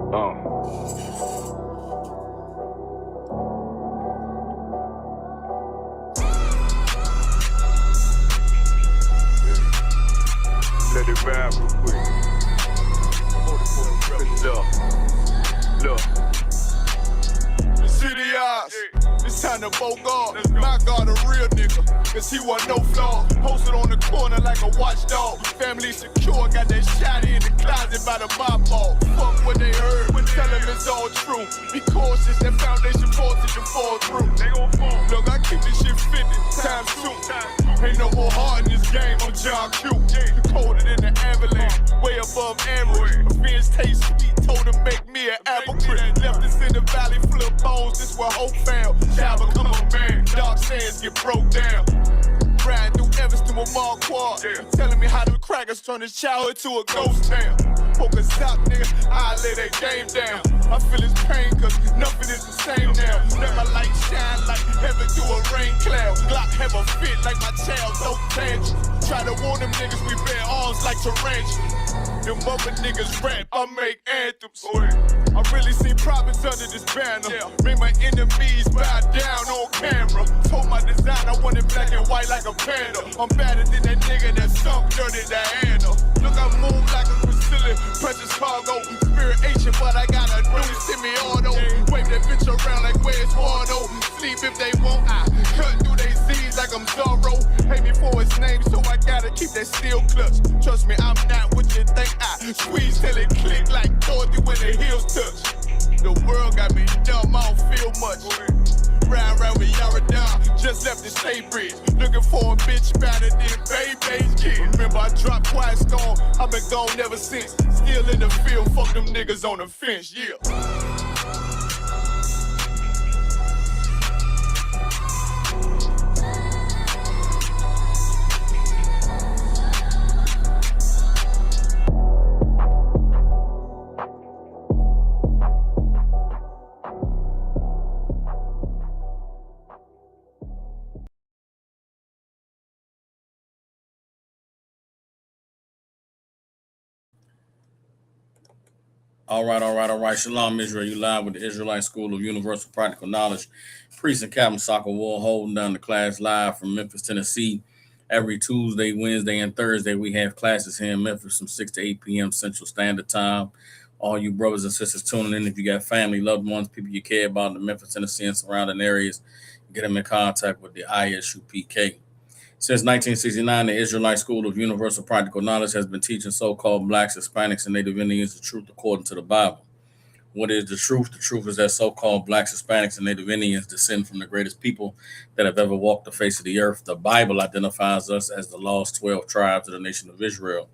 Let it ride real quick. Look. The city eyes. It's time to Bogart. My God, a real nigga. Cause he wasn't no flaw. Posted on the corner like a watchdog. Family secure. Got that shotty in the closet by the mob ball. Fuck what they heard. Tell them it's all true. Be cautious. That foundation voltage to fall through. They gon' fall. Look, I keep this shit 50 times 2. Ain't no more heart in this game. I'm John Q. Colder than the avalanche. Way above average. My friends taste sweet. Told them make me an apple crisp. Left us in the valley full of bones. This where hope failed. Child become a man. Dark sands get broke down. Riding through Evanston with Mark Quad. Telling me how the crackers turn his childhood to a ghost town. Focus out, nigga. I lay that game down. I feel his pain cause nothing is the same now. Let my light shine like heaven through a rain cloud. Glock have a fit like my child, no tantrums. Try to warn them niggas we bear arms like tarantulas. Them other niggas rap, I make anthems. I really see profits under this banner. Make my enemies bow down on camera. Told my design I want it black and white like a panda. I'm better than that nigga that sunk dirty Diana. Look, I move like a Brazilian, precious cargo. Spirit ancient, but I got a new semi-auto. Wave that bitch around like where's Waldo. Sleep if they won't, I cut through they Z's like I'm Zorro. Pay me for his name, so I gotta keep that steel clutch. Trust me, I'm not what you think. I squeeze till it click like Dorothy when the heels touch. The world got me dumb, I don't feel much. Round with Yaradon, just left the state bridge. Looking for a bitch better than Baby's kid. Remember I dropped Quiet Storm, I've been gone ever since. Still in the field, fuck them niggas on the fence, yeah. All right. Shalom, Israel. You live with the Israelite School of Universal Practical Knowledge. Priest and Captain Soccer War holding down the class live from Memphis, Tennessee. Every Tuesday, Wednesday, and Thursday, we have classes here in Memphis from 6 to 8 p.m. Central Standard Time. All you brothers and sisters tuning in, if you got family, loved ones, people you care about in the Memphis, Tennessee, and surrounding areas, get them in contact with the ISUPK. Since 1969, the Israelite School of Universal Practical Knowledge has been teaching so-called Blacks, Hispanics, and Native Indians the truth according to the Bible. What is the truth? The truth is that so-called Blacks, Hispanics, and Native Indians descend from the greatest people that have ever walked the face of the earth. The Bible identifies us as the lost 12 tribes of the nation of Israel.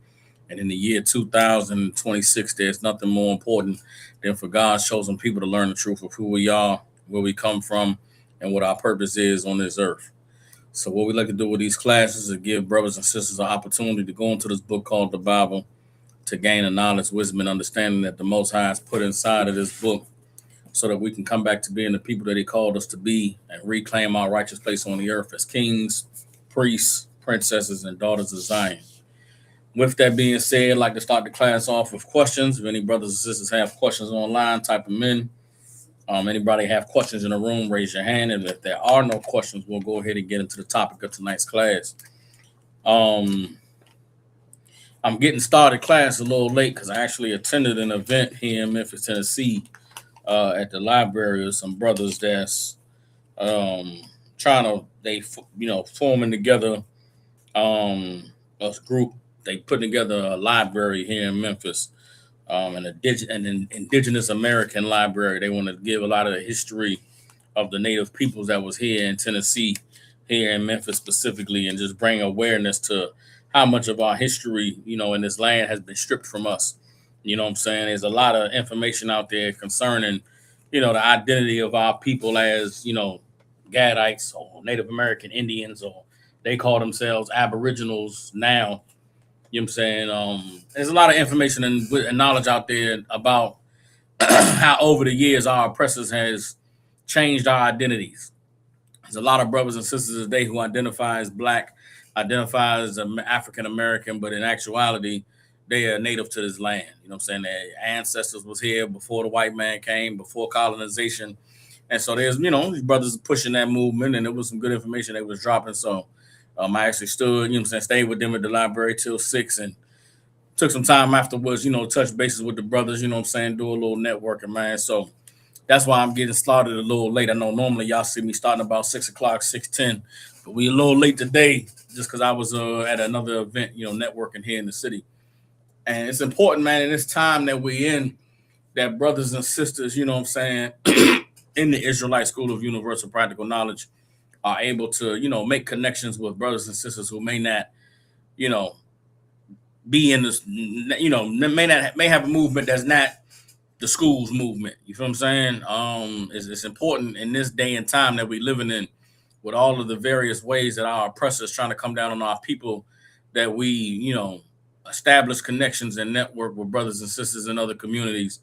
And in the year 2026, there's nothing more important than for God's chosen people to learn the truth of who we are, where we come from, and what our purpose is on this earth. So what we like to do with these classes is give brothers and sisters an opportunity to go into this book called the Bible to gain the knowledge, wisdom, and understanding that the Most High has put inside of this book so that we can come back to being the people that he called us to be and reclaim our righteous place on the earth as kings, priests, princesses, and daughters of Zion. With that being said, I'd like to start the class off with questions. If any brothers and sisters have questions online, type them in. Anybody have questions in the room, raise your hand. And if there are no questions, we'll go ahead and get into the topic of tonight's class. I'm getting started class a little late because I actually attended an event here in Memphis, Tennessee, at the library of some brothers that's forming together a group. They put together a library here in Memphis. An indigenous American library. They want to give a lot of the history of the native peoples that was here in Tennessee, here in Memphis specifically, and just bring awareness to how much of our history, in this land has been stripped from us. You know what I'm saying? There's a lot of information out there concerning, the identity of our people as, Gadites or Native American Indians, or they call themselves Aboriginals now. You know what I'm saying? There's a lot of information and knowledge out there about how over the years our oppressors has changed our identities. There's a lot of brothers and sisters today who identify as Black, identify as African American, but in actuality, they are native to this land. You know what I'm saying? Their ancestors was here before the white man came, before colonization. And so there's, these brothers pushing that movement, and it was some good information they was dropping. So I actually stood, stayed with them at the library till 6 and took some time afterwards, touch bases with the brothers, do a little networking, man. So that's why I'm getting started a little late. I know normally y'all see me starting about 6 o'clock, 6:10, but we a little late today just because I was at another event, networking here in the city. And it's important, man, in this time that we're in, that brothers and sisters, in the Israelite School of Universal Practical Knowledge are able to, make connections with brothers and sisters who may not, be in this, may have a movement that's not the school's movement. You feel what I'm saying? It's important in this day and time that we're living in, with all of the various ways that our oppressors trying to come down on our people, that we, establish connections and network with brothers and sisters in other communities,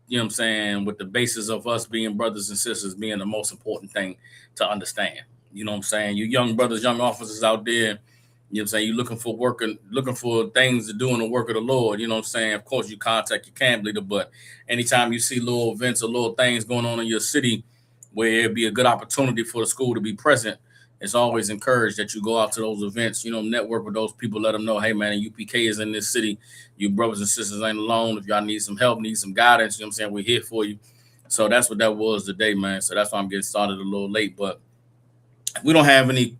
with the basis of us being brothers and sisters being the most important thing to understand. You young brothers, young officers out there, you're looking for work and looking for things to do in the work of the Lord. Of course, you contact your camp leader, but anytime you see little events or little things going on in your city where it'd be a good opportunity for the school to be present, it's always encouraged that you go out to those events, network with those people, let them know, hey, man, UPK is in this city. You brothers and sisters ain't alone. If y'all need some help, need some guidance, we're here for you. So that's what that was today, man. So that's why I'm getting started a little late, but we don't have any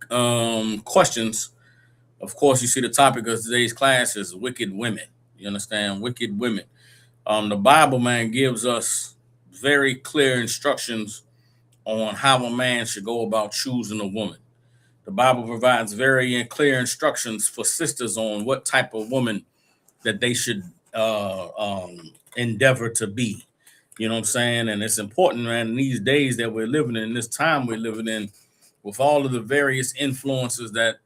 questions. Of course, you see the topic of today's class is wicked women. You understand? Wicked women. The Bible, man, gives us very clear instructions on how a man should go about choosing a woman. The Bible provides very clear instructions for sisters on what type of woman that they should endeavor to be. You know what I'm saying? And it's important, man, in these days that we're living in, this time we're living in, with all of the various influences that,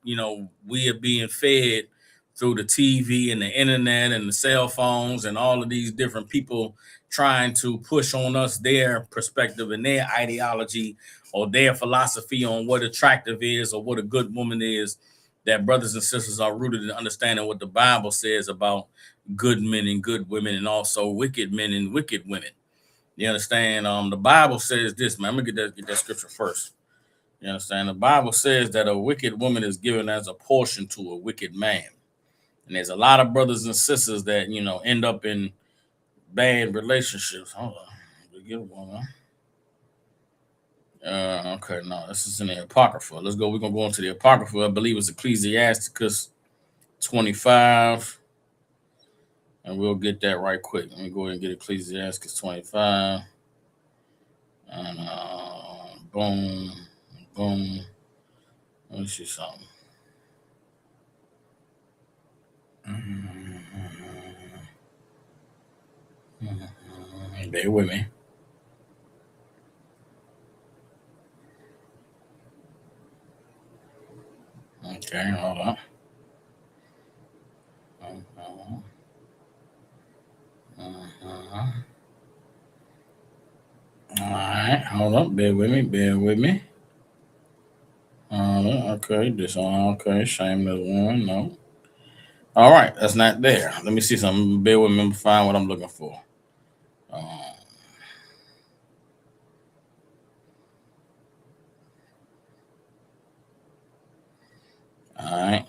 we are being fed through the TV and the internet and the cell phones and all of these different people trying to push on us their perspective and their ideology or their philosophy on what attractive is or what a good woman is, that brothers and sisters are rooted in understanding what the Bible says about good men and good women, and also wicked men and wicked women. You understand? The Bible says this, man. I'm gonna get that scripture first. You understand? The Bible says that a wicked woman is given as a portion to a wicked man. And there's a lot of brothers and sisters that, end up in bad relationships. Hold on. Okay, no, this is in the Apocrypha. Let's go. We're going to go into the Apocrypha. I believe it's Ecclesiasticus 25. And we'll get that right quick. Let me go ahead and get Ecclesiasticus 25. And boom. Let me see something. Bear with me. Okay, hold on. All right, hold up. Bear with me. Okay, this one. Okay, shameless one. No. All right, that's not there. Let me see something. Bear with me. Find what I'm looking for. All right.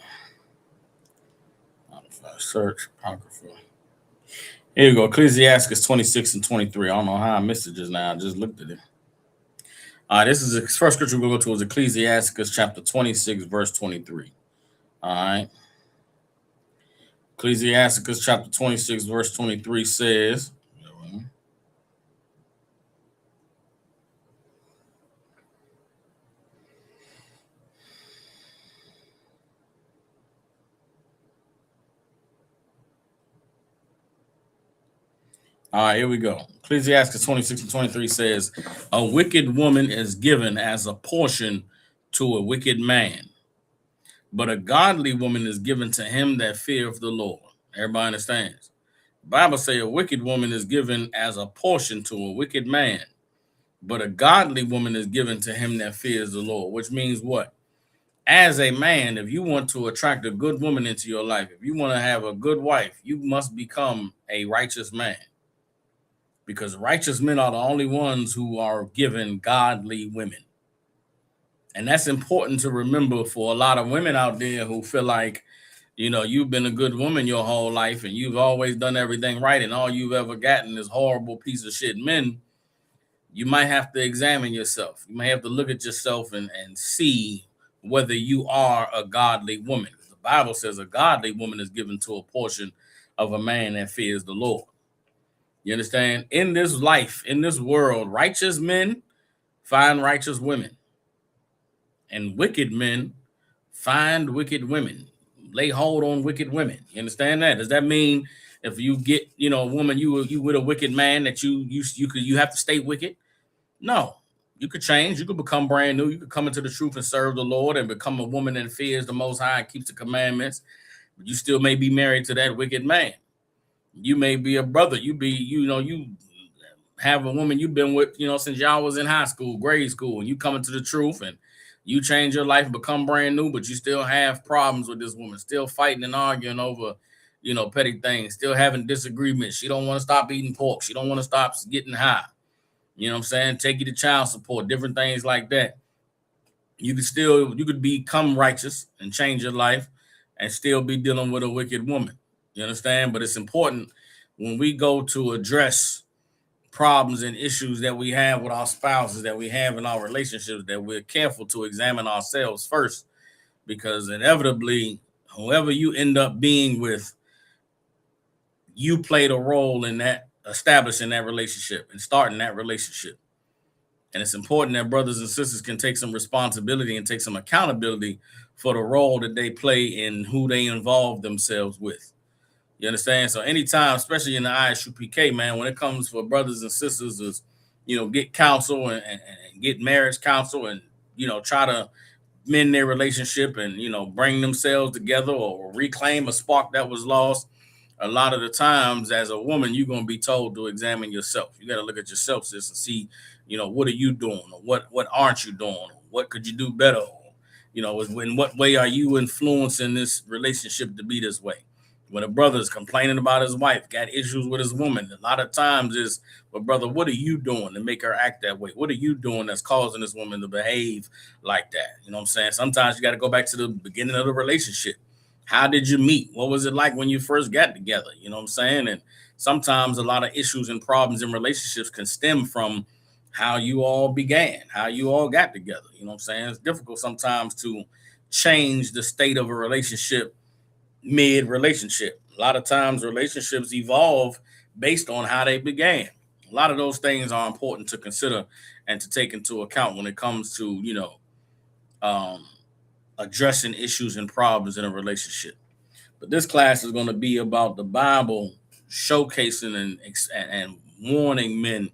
If I search Apocrypha. Here you go. Ecclesiasticus 26 and 23. I don't know how I missed it just now. I just looked at it. This is the first scripture we'll go to is Ecclesiasticus chapter 26, verse 23. All right. Ecclesiasticus chapter 26, verse 23 says, all right, here we go. Ecclesiasticus 26 and 23 says, a wicked woman is given as a portion to a wicked man, but a godly woman is given to him that feareth the Lord. Everybody understands. The Bible says a wicked woman is given as a portion to a wicked man, but a godly woman is given to him that fears the Lord, which means what? as a man, if you want to attract a good woman into your life, if you want to have a good wife, you must become a righteous man, because righteous men are the only ones who are given godly women. And that's important to remember for a lot of women out there who feel like, you've been a good woman your whole life and you've always done everything right, and all you've ever gotten is horrible piece of shit men. You might have to examine yourself. You may have to look at yourself and see whether you are a godly woman. The Bible says a godly woman is given to a portion of a man that fears the Lord. You understand? In this life, in this world, righteous men find righteous women, and wicked men find wicked women, lay hold on wicked women. You understand that? Does that mean if you get, a woman, you with a wicked man, that you have to stay wicked? No. You could change. You could become brand new. You could come into the truth and serve the Lord and become a woman that fears the Most High and keeps the commandments. But you still may be married to that wicked man. You may be a brother. You have a woman you've been with, since y'all was in high school, grade school, and you come into the truth and you change your life and become brand new, but you still have problems with this woman, still fighting and arguing over, petty things, still having disagreements. She don't want to stop eating pork. She don't want to stop getting high. You know what I'm saying? Take you to child support, different things like that. You could become righteous and change your life and still be dealing with a wicked woman. You understand? But it's important when we go to address problems and issues that we have with our spouses, that we have in our relationships, that we're careful to examine ourselves first, because inevitably, whoever you end up being with, you played a role in that, establishing that relationship and starting that relationship. And it's important that brothers and sisters can take some responsibility and take some accountability for the role that they play in who they involve themselves with. You understand? So anytime, especially in the ISUPK, man, when it comes for brothers and sisters is, get counsel and get marriage counsel and, try to mend their relationship and, bring themselves together or reclaim a spark that was lost. A lot of the times as a woman, you're going to be told to examine yourself. You got to look at yourself, sis, and see, what are you doing? Or what aren't you doing? Or what could you do better? Or, in what way are you influencing this relationship to be this way? When a brother's complaining about his wife, got issues with his woman, a lot of times is, well, brother, what are you doing to make her act that way? What are you doing that's causing this woman to behave like that? You know what I'm saying? Sometimes you got to go back to the beginning of the relationship. How did you meet? What was it like when you first got together? You know what I'm saying? And sometimes a lot of issues and problems in relationships can stem from how you all began, how you all got together. You know what I'm saying? It's difficult sometimes to change the state of a relationship mid-relationship. A lot of times relationships evolve based on how they began. A lot of those things are important to consider and to take into account when it comes to, addressing issues and problems in a relationship. But this class is going to be about the Bible showcasing and warning men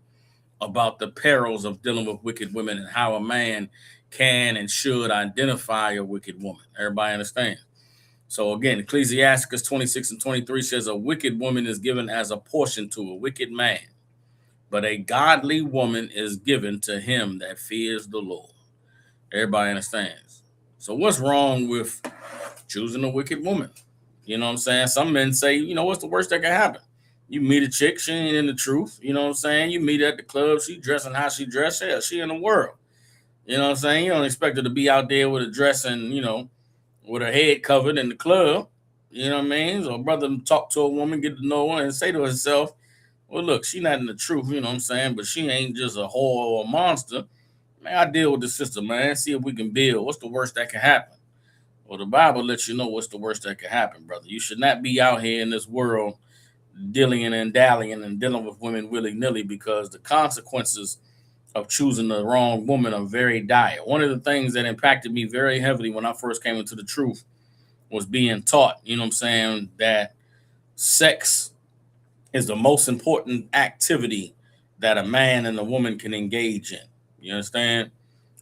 about the perils of dealing with wicked women and how a man can and should identify a wicked woman. Everybody understand? So again, Ecclesiasticus 26:23 says, a wicked woman is given as a portion to a wicked man, but a godly woman is given to him that fears the Lord. Everybody understands. So what's wrong with choosing a wicked woman? You know what I'm saying? Some men say, what's the worst that can happen? You meet a chick, she ain't in the truth. You know what I'm saying? You meet her at the club, she dressing how she dressed. Yeah, she in the world. You know what I'm saying? You don't expect her to be out there with a dress and, with her head covered in the club. You know what I mean? So a brother talk to a woman, get to know her, and say to herself, well, look, she not in the truth, you know what I'm saying? But she ain't just a whore or a monster. Man, I deal with the sister, man. See if we can build. What's the worst that can happen? Well, the Bible lets you know what's the worst that can happen, brother. You should not be out here in this world dillying and dallying and dealing with women willy-nilly, because the consequences of choosing the wrong woman are very dire. One of the things that impacted me very heavily when I first came into the truth was being taught, you know what I'm saying, that sex is the most important activity that a man and a woman can engage in. You understand?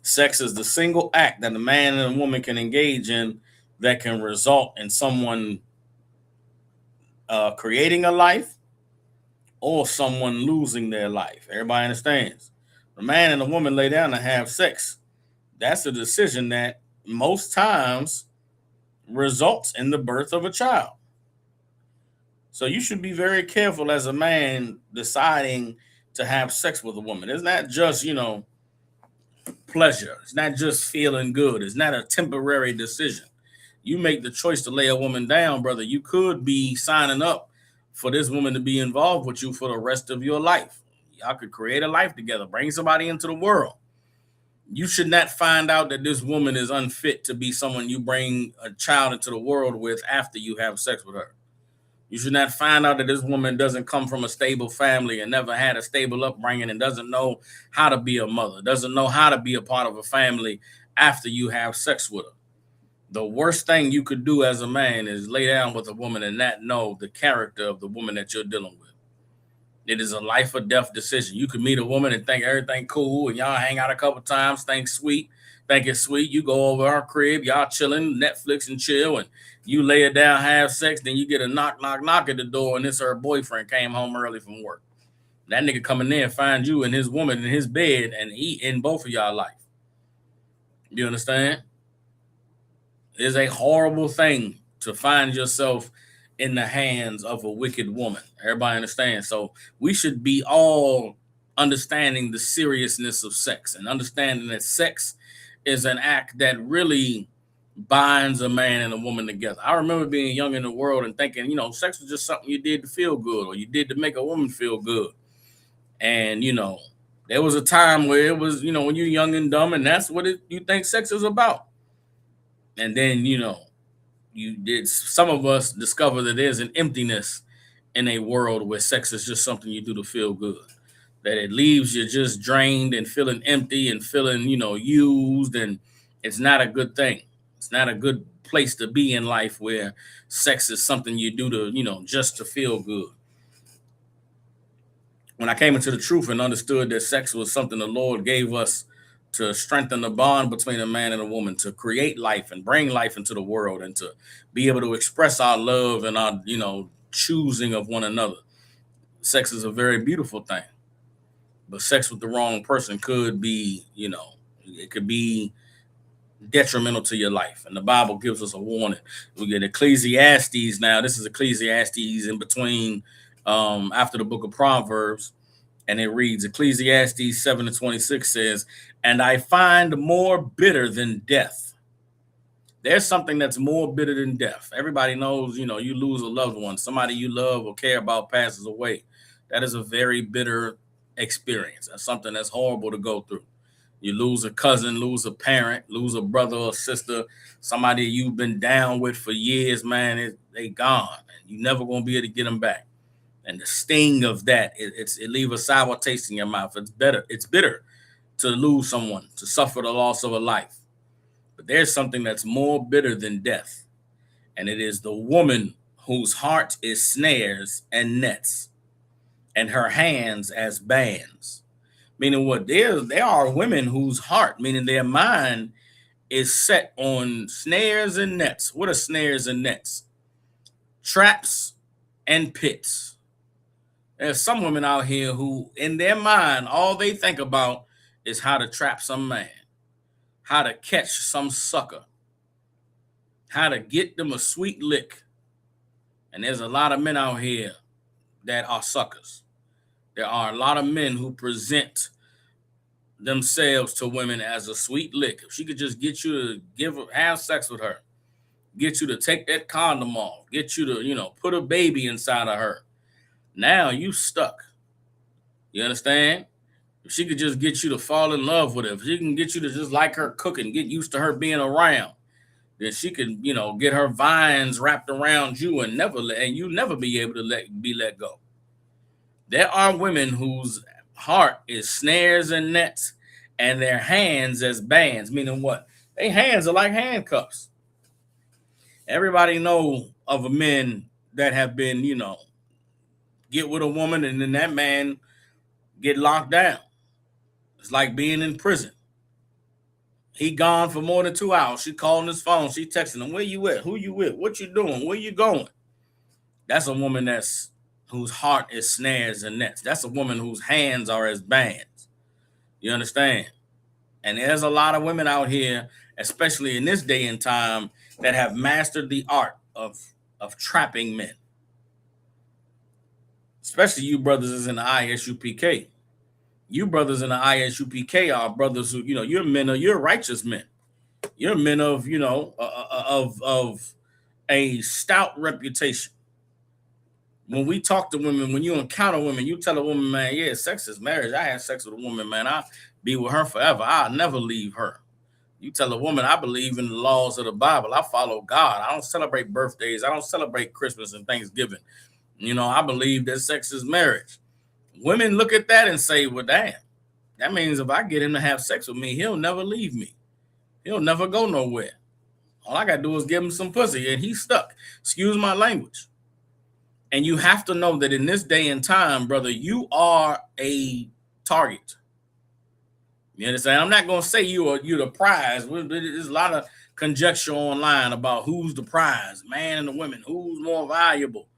Sex is the single act that a man and a woman can engage in that can result in someone creating a life or someone losing their life. Everybody understands? The man and the woman lay down and have sex. That's a decision that most times results in the birth of a child. So you should be very careful as a man deciding to have sex with a woman. It's not just, pleasure. It's not just feeling good. It's not a temporary decision. You make the choice to lay a woman down, brother. You could be signing up for this woman to be involved with you for the rest of your life. Y'all could create a life together, bring somebody into the world. You should not find out that this woman is unfit to be someone you bring a child into the world with after you have sex with her. You should not find out that this woman doesn't come from a stable family and never had a stable upbringing and doesn't know how to be a mother, doesn't know how to be a part of a family after you have sex with her. The worst thing you could do as a man is lay down with a woman and not know the character of the woman that you're dealing with. It is a life or death decision. You could meet a woman and think everything cool and y'all hang out a couple times, think it's sweet. You go over her crib, y'all chilling, Netflix and chill, and you lay her down, have sex, then you get a knock at the door, and it's her boyfriend came home early from work. That nigga coming in find you and his woman in his bed and he in both of y'all life. You understand? It's a horrible thing to find yourself in the hands of a wicked woman. Everybody understands? So we should be all understanding the seriousness of sex and understanding that sex is an act that really binds a man and a woman together. I remember being young in the world and thinking, sex was just something you did to feel good or you did to make a woman feel good. And, there was a time where it was, when you're young and dumb and that's what you think sex is about. And then, some of us discover that there's an emptiness in a world where sex is just something you do to feel good. That it leaves you just drained and feeling empty and feeling, used, and it's not a good thing. It's not a good place to be in life where sex is something you do to, just to feel good. When I came into the truth and understood that sex was something the Lord gave us to strengthen the bond between a man and a woman, to create life and bring life into the world and to be able to express our love and our, choosing of one another. Sex is a very beautiful thing. But sex with the wrong person could be, it could be detrimental to your life. And the Bible gives us a warning. We get Ecclesiastes now. This is Ecclesiastes in between after the book of Proverbs. And it reads, Ecclesiastes 7:26 says, and I find more bitter than death. There's something that's more bitter than death. Everybody knows, you lose a loved one. Somebody you love or care about passes away. That is a very bitter experience. That's something that's horrible to go through. You lose a cousin, lose a parent, lose a brother or sister, somebody you've been down with for years, man, they gone. And you're never going to be able to get them back. And the sting of that, it leaves a sour taste in your mouth. It's bitter to lose someone, to suffer the loss of a life. But there's something that's more bitter than death. And it is the woman whose heart is snares and nets, and her hands as bands. Meaning what? There are women whose heart, meaning their mind, is set on snares and nets. What are snares and nets? Traps and pits. There's some women out here who, in their mind, all they think about is how to trap some man, how to catch some sucker, how to get them a sweet lick. And there's a lot of men out here that are suckers. There are a lot of men who present themselves to women as a sweet lick. If she could just get you to have sex with her, get you to take that condom off, get you to, put a baby inside of her. Now you stuck. You understand? If she could just get you to fall in love with her, if she can get you to just like her cooking, get used to her being around, then she could, get her vines wrapped around you and you never be able to be let go. There are women whose heart is snares and nets and their hands as bands, meaning what? Their hands are like handcuffs. Everybody know of men that have been, get with a woman and then that man get locked down. It's like being in prison. He gone for more than 2 hours. She calling his phone. She texting him, where you at? Who you with? What you doing? Where you going? That's a woman whose heart is snares and nets. That's a woman whose hands are as bands. You understand? And there's a lot of women out here especially in this day and time, that have mastered the art of trapping men. Especially you brothers is in the ISUPK. You brothers in the ISUPK are brothers who, you're righteous men. You're men of, of a stout reputation. When we talk to women, when you encounter women, you tell a woman, man, yeah, sex is marriage. I had sex with a woman, man. I'll be with her forever. I'll never leave her. You tell a woman, I believe in the laws of the Bible. I follow God. I don't celebrate birthdays. I don't celebrate Christmas and Thanksgiving. I believe that sex is marriage. Women look at that and say, well, damn, that means if I get him to have sex with me, he'll never leave me. He'll never go nowhere. All I got to do is give him some pussy and he's stuck. Excuse my language. And you have to know that in this day and time, brother, you are a target. You understand? I'm not going to say you're the prize. There's a lot of conjecture online about who's the prize, man and the women, who's more valuable.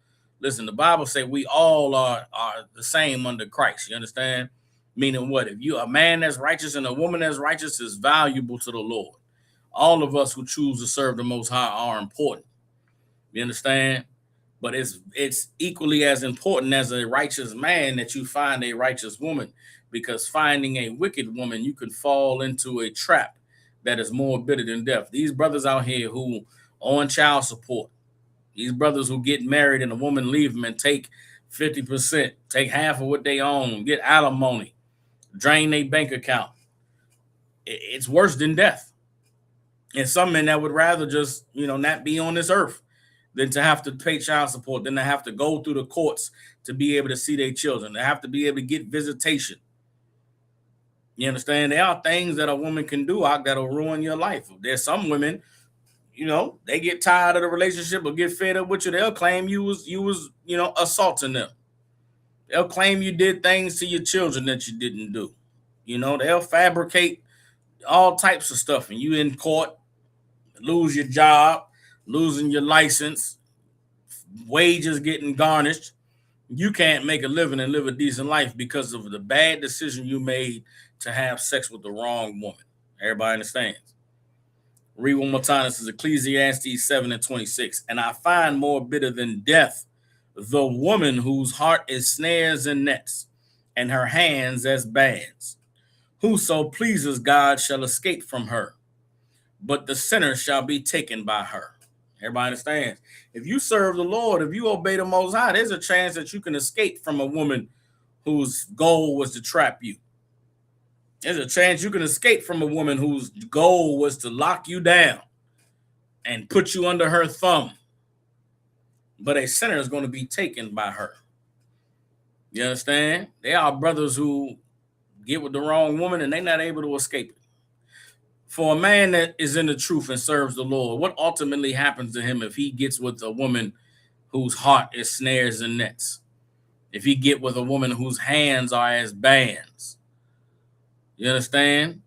Listen, the Bible says we all are the same under Christ. You understand? Meaning what? If you a man that's righteous and a woman that's righteous is valuable to the Lord. All of us who choose to serve the Most High are important. You understand? But it's equally as important as a righteous man that you find a righteous woman, because finding a wicked woman, you could fall into a trap that is more bitter than death. These brothers out here who on child support, these brothers who get married and a woman leave them and take 50%, take half of what they own, get alimony, drain their bank account. It's worse than death. And some men that would rather just, not be on this earth than to have to pay child support, than to have to go through the courts to be able to see their children. They have to be able to get visitation. You understand? There are things that a woman can do that'll ruin your life. There's some women, they get tired of the relationship or get fed up with you. They'll claim you was assaulting them. They'll claim you did things to your children that you didn't do. They'll fabricate all types of stuff, and you in court, lose your job, losing your license, wages getting garnished. You can't make a living and live a decent life because of the bad decision you made to have sex with the wrong woman. Everybody understands? Read one more time. This is Ecclesiastes 7:26. And I find more bitter than death the woman whose heart is snares and nets, and her hands as bands. Whoso pleases God shall escape from her, but the sinner shall be taken by her. Everybody understands? If you serve the Lord, if you obey the Most High, there's a chance that you can escape from a woman whose goal was to trap you. There's a chance you can escape from a woman whose goal was to lock you down and put you under her thumb. But a sinner is going to be taken by her. You understand? There are brothers who get with the wrong woman and they're not able to escape it. For a man that is in the truth and serves the Lord, what ultimately happens to him if he gets with a woman whose heart is snares and nets? If he get with a woman whose hands are as bands? You understand?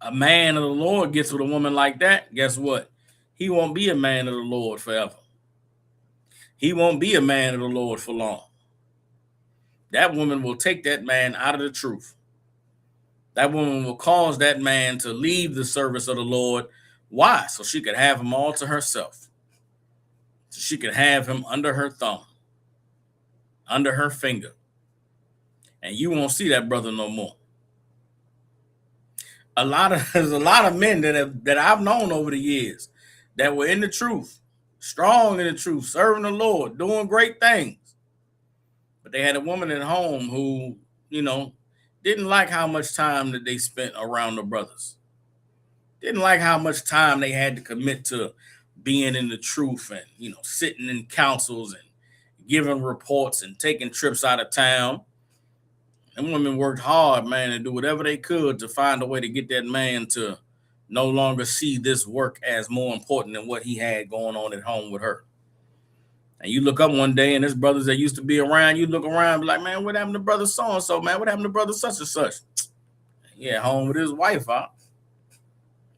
A man of the Lord gets with a woman like that, guess what? He won't be a man of the Lord forever. He won't be a man of the Lord for long. That woman will take that man out of the truth. That woman will cause that man to leave the service of the Lord. Why? So she could have him all to herself. So she could have him under her thumb, under her finger. And you won't see that brother no more. There's a lot of men that I've known over the years that were in the truth, strong in the truth, serving the Lord, doing great things. But they had a woman at home who, didn't like how much time that they spent around the brothers. Didn't like how much time they had to commit to being in the truth and, sitting in councils and giving reports and taking trips out of town. And women worked hard, man, and do whatever they could to find a way to get that man to no longer see this work as more important than what he had going on at home with her. And you look up one day and there's brothers that used to be around, you look around and be like, man, what happened to brother so-and-so, man? What happened to brother such and such? He at home with his wife, huh?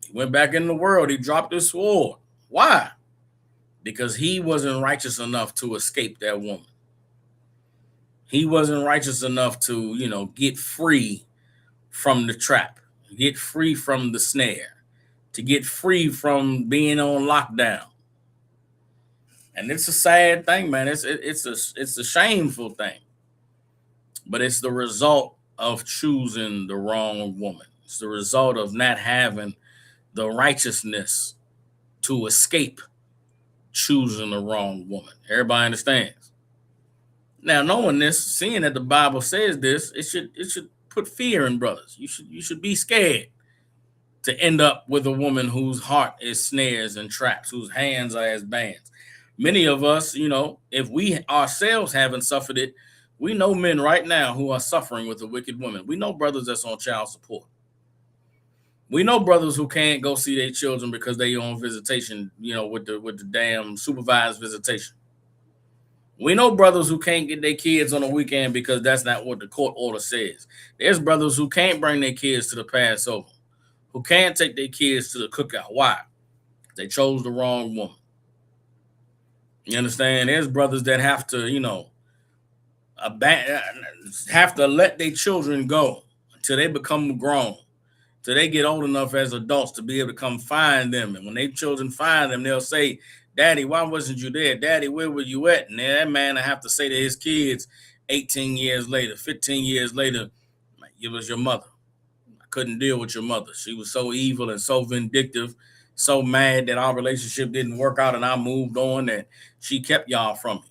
He went back in the world. He dropped his sword. Why? Because he wasn't righteous enough to escape that woman. He wasn't righteous enough to, get free from the trap. get free from the snare, to get free from being on lockdown. And it's a sad thing, man. It's a shameful thing, but it's the result of choosing the wrong woman. It's the result of not having the righteousness to escape choosing the wrong woman. Everybody understands. Now, knowing this, seeing that the Bible says this, it should put fear in brothers. You should be scared to end up with a woman whose heart is snares and traps, whose hands are as bands. Many of us, if we ourselves haven't suffered it, we know men right now who are suffering with a wicked woman. We know brothers that's on child support. We know brothers who can't go see their children because they on visitation, with the damn supervised visitation. We know brothers who can't get their kids on the weekend because that's not what the court order says. There's brothers who can't bring their kids to the Passover, who can't take their kids to the cookout. Why? They chose the wrong woman. You understand? There's brothers that have to, have to let their children go until they become grown, till they get old enough as adults to be able to come find them. And when their children find them, they'll say, "Daddy, why wasn't you there? Daddy, where were you at?" And that man, I have to say to his kids 18 years later, 15 years later, "It was your mother. I couldn't deal with your mother. She was so evil and so vindictive, so mad that our relationship didn't work out and I moved on, that she kept y'all from me.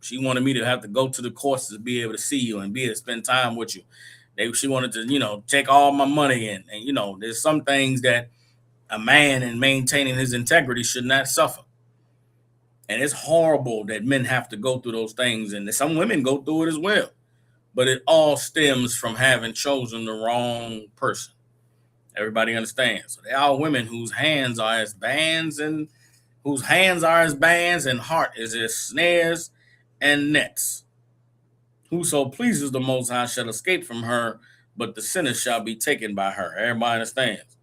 She wanted me to have to go to the courts to be able to see you and be able to spend time with you. She wanted to, take all my money in. And, there's some things that a man in maintaining his integrity should not suffer. And it's horrible that men have to go through those things. And some women go through it as well. But it all stems from having chosen the wrong person. Everybody understands. So there are women whose hands are as bands and heart is as snares and nets. Whoso pleases the Most High shall escape from her, but the sinner shall be taken by her. Everybody understands.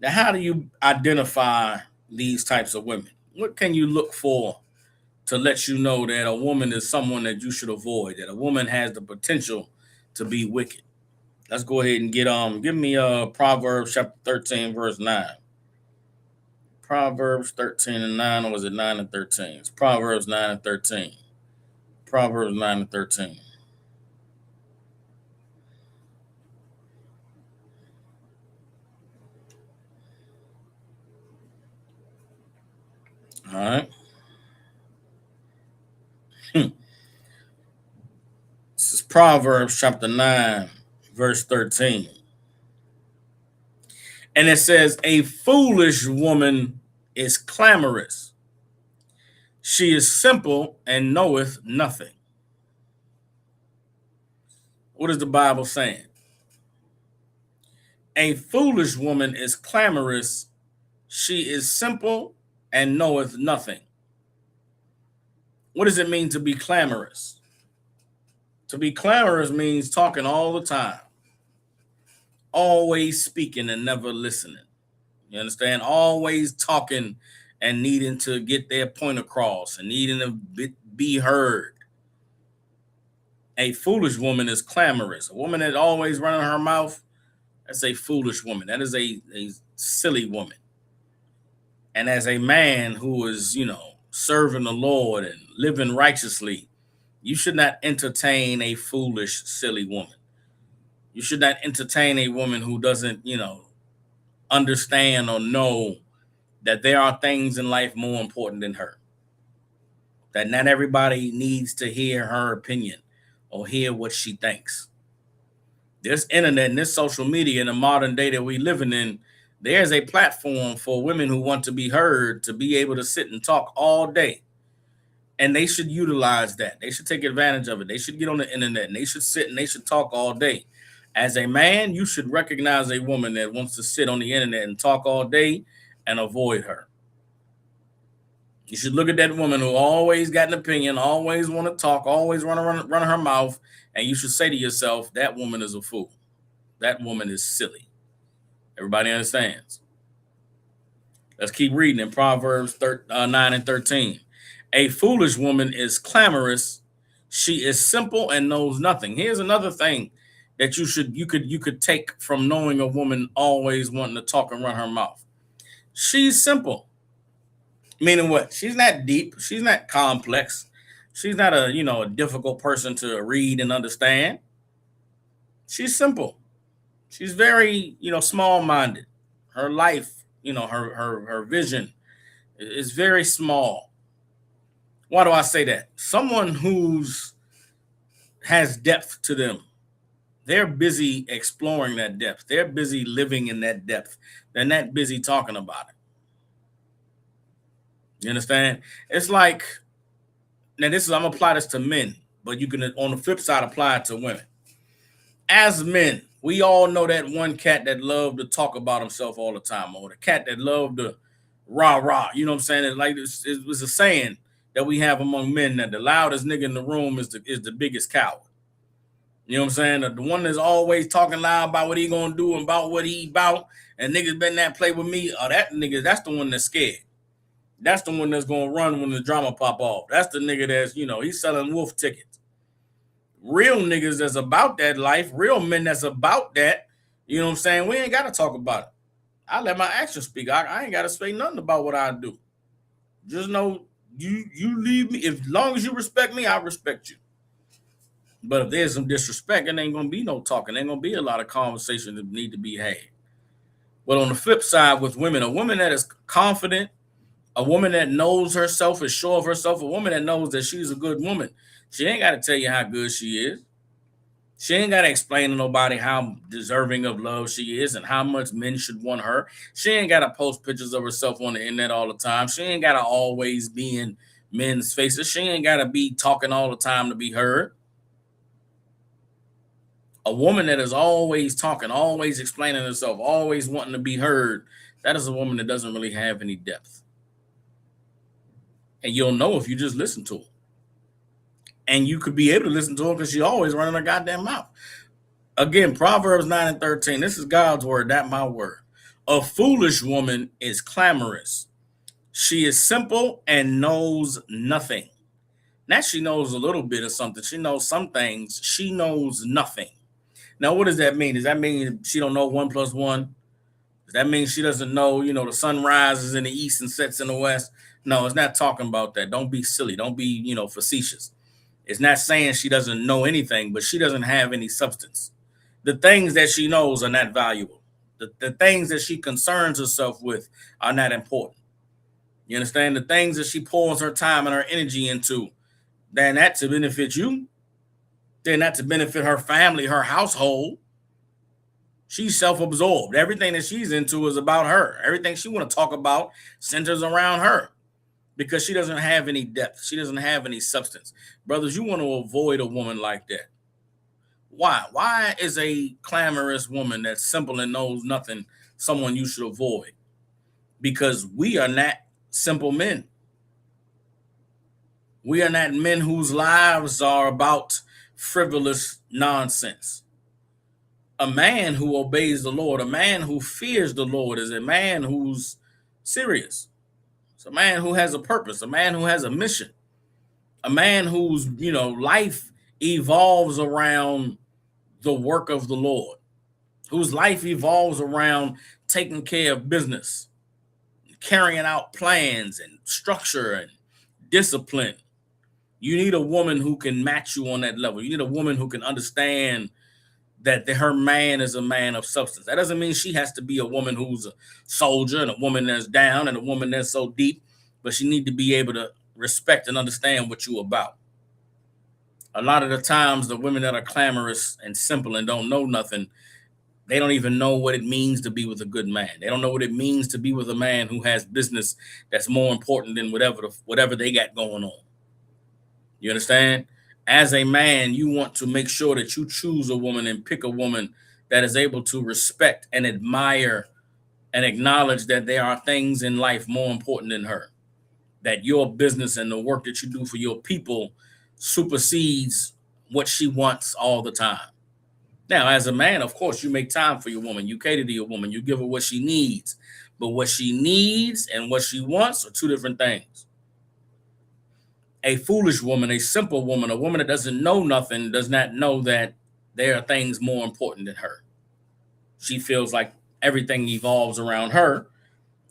Now, how do you identify these types of women? What can you look for to let you know that a woman is someone that you should avoid, that a woman has the potential to be wicked? Let's go ahead and give me Proverbs chapter 13, verse 9. Proverbs 13 and 9, or was it 9 and 13? It's Proverbs 9 and 13. Proverbs 9 and 13. All right. This is Proverbs chapter 9, verse 13. And it says, "A foolish woman is clamorous. She is simple and knoweth nothing." What is the Bible saying? A foolish woman is clamorous. She is simple and knoweth nothing. What does it mean to be clamorous? To be clamorous means talking all the time, always speaking and never listening. You understand? Always talking and needing to get their point across and needing to be heard. A foolish woman is clamorous. A woman that always running her mouth, that's a foolish woman. That is a silly woman. And as a man who is, serving the Lord and living righteously, you should not entertain a foolish, silly woman. You should not entertain a woman who doesn't, understand or know that there are things in life more important than her. That not everybody needs to hear her opinion or hear what she thinks. This internet and this social media in the modern day that we're living in, there's a platform for women who want to be heard to be able to sit and talk all day. And they should utilize that. They should take advantage of it. They should get on the internet and they should sit and they should talk all day. As a man, you should recognize a woman that wants to sit on the internet and talk all day and avoid her. You should look at that woman who always got an opinion, always want to talk, always run her mouth, and you should say to yourself, that woman is a fool. That woman is silly. Everybody understands. Let's keep reading in Proverbs 9 and 13. A foolish woman is clamorous. She is simple and knows nothing. Here's another thing that you could take from knowing a woman always wanting to talk and run her mouth? She's simple. Meaning what? She's not deep. She's not complex. She's not a difficult person to read and understand. She's simple. She's very small minded. Her life, her vision is very small. Why do I say that? Someone who's has depth to them. They're busy exploring that depth. They're busy living in that depth. They're not busy talking about it. You understand? It's like, now I'm gonna apply this to men, but you can on the flip side apply it to women. As men, we all know that one cat that loved to talk about himself all the time, or the cat that loved to rah rah. You know what I'm saying? It's like it was a saying that we have among men that the loudest nigga in the room is the biggest coward. You know what I'm saying? The one that's always talking loud about what he gonna do and about what he about, and niggas better not play with me. Or that nigga, that's the one that's scared. That's the one that's gonna run when the drama pop off. That's the nigga that's he's selling wolf tickets. Real niggas that's about that life, real men that's about that. You know what I'm saying? We ain't gotta talk about it. I let my actions speak. I ain't gotta say nothing about what I do. Just know you leave me. As long as you respect me, I respect you. But if there's some disrespect, it ain't gonna be no talking. Ain't gonna be a lot of conversation that need to be had. But on the flip side, with women, a woman that is confident, a woman that knows herself, is sure of herself, a woman that knows that she's a good woman, she ain't got to tell you how good she is. She ain't got to explain to nobody how deserving of love she is and how much men should want her. She ain't got to post pictures of herself on the internet all the time. She ain't got to always be in men's faces. She ain't got to be talking all the time to be heard. A woman that is always talking, always explaining herself, always wanting to be heard, that is a woman that doesn't really have any depth. And you'll know if you just listen to her. And you could be able to listen to her because she's always running her goddamn mouth. Again, Proverbs 9:13. This is God's word, not my word. A foolish woman is clamorous. She is simple and knows nothing. Now she knows a little bit of something. She knows some things. She knows nothing. Now, what does that mean? Does that mean she don't know 1 + 1? Does that mean she doesn't know, the sun rises in the east and sets in the west? No, it's not talking about that. Don't be silly. Don't be, facetious. It's not saying she doesn't know anything, but she doesn't have any substance. The things that she knows are not valuable. The things that she concerns herself with are not important. You understand? The things that she pours her time and her energy into, they're not to benefit you. They're not to benefit her family, her household. She's self-absorbed. Everything that she's into is about her. Everything she want to talk about centers around her because she doesn't have any depth. She doesn't have any substance. Brothers, you want to avoid a woman like that. Why? Why is a clamorous woman that's simple and knows nothing someone you should avoid? Because we are not simple men. We are not men whose lives are about frivolous nonsense. A man who obeys the Lord, a man who fears the Lord, is a man who's serious. It's a man who has a purpose, a man who has a mission, a man whose life evolves around the work of the Lord, whose life evolves around taking care of business, carrying out plans and structure and discipline. You need a woman who can match you on that level. You need a woman who can understand that her man is a man of substance. That doesn't mean she has to be a woman who's a soldier and a woman that's down and a woman that's so deep, but she need to be able to respect and understand what you're about. A lot of the times, the women that are clamorous and simple and don't know nothing, they don't even know what it means to be with a good man. They don't know what it means to be with a man who has business that's more important than whatever they got going on. You understand? As a man, you want to make sure that you choose a woman and pick a woman that is able to respect and admire and acknowledge that there are things in life more important than her, that your business and the work that you do for your people supersedes what she wants all the time. Now, as a man, of course, you make time for your woman. You cater to your woman. You give her what she needs. But what she needs and what she wants are two different things. A foolish woman, a simple woman, a woman that doesn't know nothing, does not know that there are things more important than her. She feels like everything evolves around her.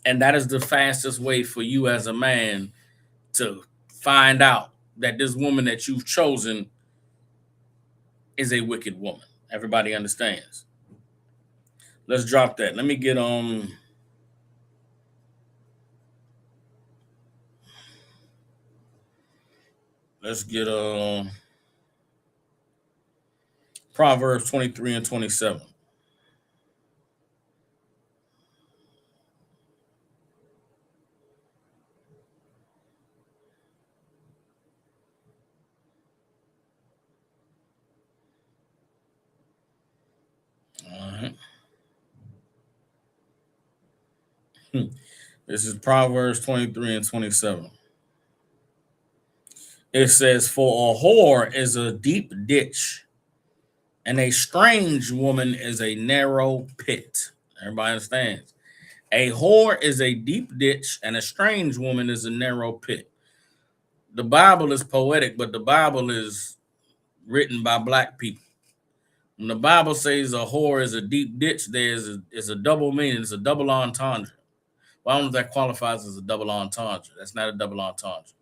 And that is the fastest way for you as a man to find out that this woman that you've chosen is a wicked woman. Everybody understands. Let's drop that. Let me get let's get Proverbs 23 and 27. All right. This is Proverbs 23 and 27. It says, for a whore is a deep ditch, and a strange woman is a narrow pit. Everybody understands. A whore is a deep ditch, and a strange woman is a narrow pit. The Bible is poetic, but the Bible is written by black people. When the Bible says a whore is a deep ditch, is a double meaning. It's a double entendre. Well, I don't know if that qualifies as a double entendre. That's not a double entendre.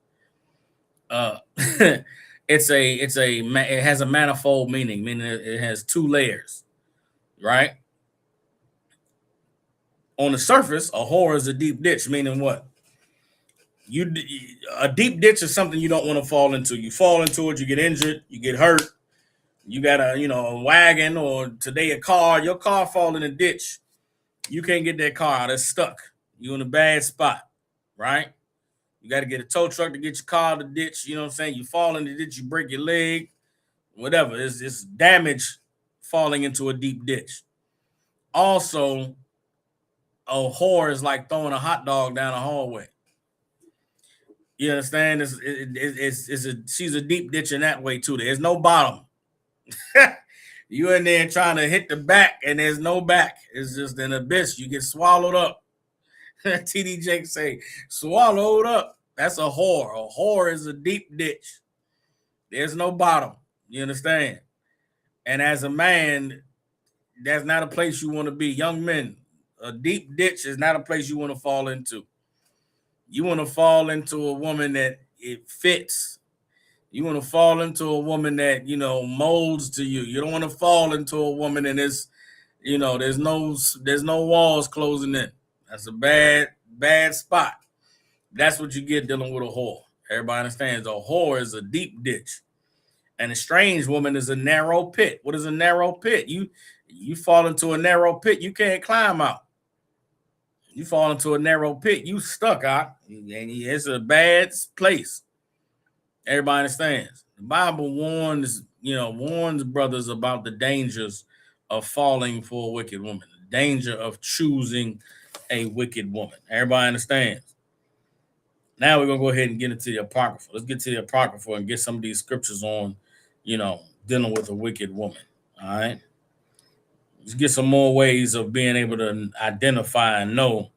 It has a manifold meaning it has two layers, right? On the surface, a whore is a deep ditch, meaning what? A deep ditch is something you don't want to fall into. You fall into it, you get injured, you get hurt. You got a wagon or today a car. Your car fall in a ditch. You can't get that car out. It's stuck. You're in a bad spot, right? You got to get a tow truck to get your car out of the ditch. You know what I'm saying? You fall in the ditch, you break your leg, whatever. It's damage falling into a deep ditch. Also, a whore is like throwing a hot dog down a hallway. You understand? She's a deep ditch in that way too. There's no bottom. You in there trying to hit the back, and there's no back. It's just an abyss. You get swallowed up. TD Jake say, swallowed up. That's a whore. A whore is a deep ditch. There's no bottom. You understand? And as a man, that's not a place you want to be. Young men, a deep ditch is not a place you want to fall into. You want to fall into a woman that it fits. You want to fall into a woman that, molds to you. You don't want to fall into a woman and there's no walls closing in. That's a bad spot. That's what you get dealing with a whore. Everybody understands a whore is a deep ditch. And a strange woman is a narrow pit. What is a narrow pit? You fall into a narrow pit, you can't climb out. You fall into a narrow pit, you stuck out. And it's a bad place. Everybody understands. The Bible warns brothers about the dangers of falling for a wicked woman, the danger of choosing a wicked woman. Everybody understands. Now we're going to go ahead and get into the Apocrypha. Let's get to the Apocrypha and get some of these scriptures on, dealing with a wicked woman. All right. Let's get some more ways of being able to identify and know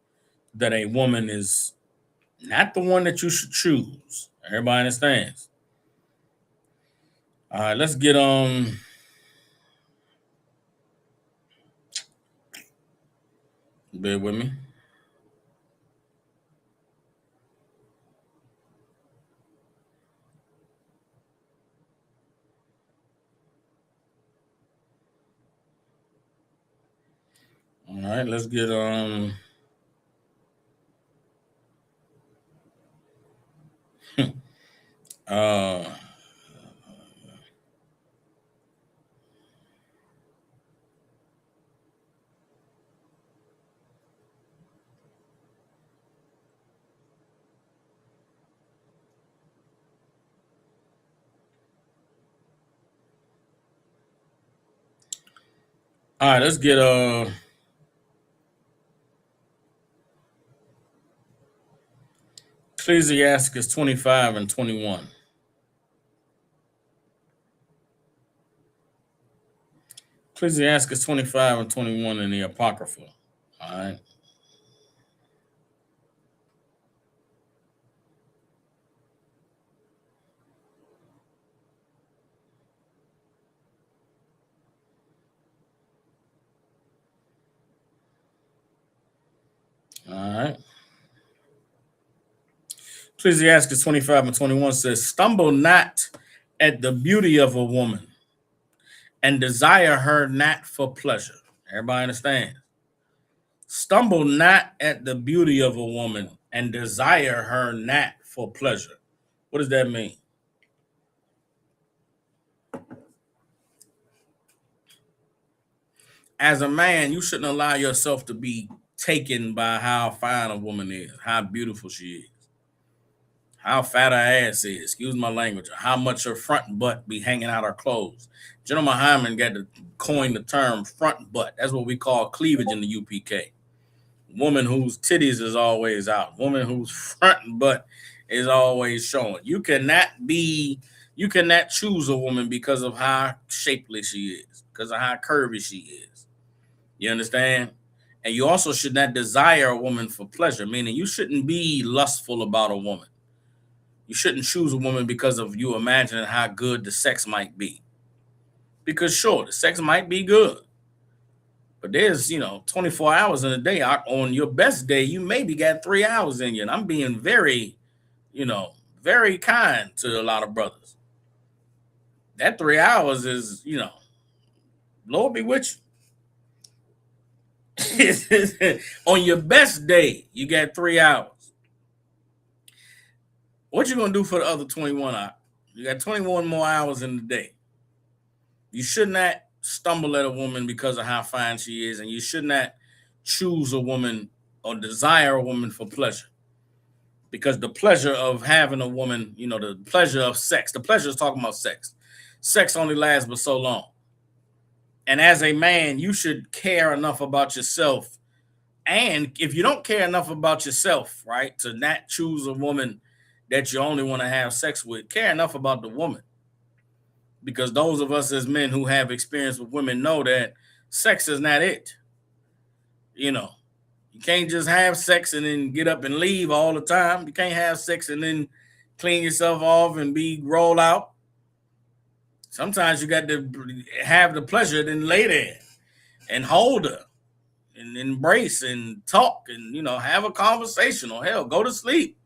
that a woman is not the one that you should choose. Everybody understands. All right, let's get bear with me. All right, let's get all right, let's get Ecclesiastes 25 and 21. Ecclesiastes 25 and 21 in the Apocrypha. All right. Ecclesiastes 25:21 says, "Stumble not at the beauty of a woman, and desire her not for pleasure." Everybody understand? Stumble not at the beauty of a woman, and desire her not for pleasure. What does that mean? As a man, you shouldn't allow yourself to be taken by how fine a woman is, how beautiful she is, how fat her ass is, excuse my language, or how much her front butt be hanging out her clothes. General Hyman got to coin the term front butt. That's what we call cleavage in the UPK. Woman whose titties is always out, woman whose front butt is always showing. You cannot choose a woman because of how shapely she is, because of how curvy she is. You understand? And you also should not desire a woman for pleasure, meaning you shouldn't be lustful about a woman. You shouldn't choose a woman because of you imagining how good the sex might be. Because sure, the sex might be good, but there's, 24 hours in a day. On your best day, you maybe got 3 hours in you. And I'm being very, very kind to a lot of brothers. That 3 hours is, Lord be with you. On your best day, you got 3 hours. What you gonna do for the other 21 hours? You got 21 more hours in the day. You should not stumble at a woman because of how fine she is, and you should not choose a woman or desire a woman for pleasure. Because the pleasure of having a woman, the pleasure of sex, the pleasure is talking about sex. Sex only lasts but so long. And as a man, you should care enough about yourself. And if you don't care enough about yourself, right, to not choose a woman that you only want to have sex with, care enough about the woman. Because those of us as men who have experience with women know that sex is not it. You can't just have sex and then get up and leave all the time. You can't have sex and then clean yourself off and be rolled out. Sometimes you got to have the pleasure, then lay there and hold her and embrace and talk and, have a conversation, or hell, go to sleep.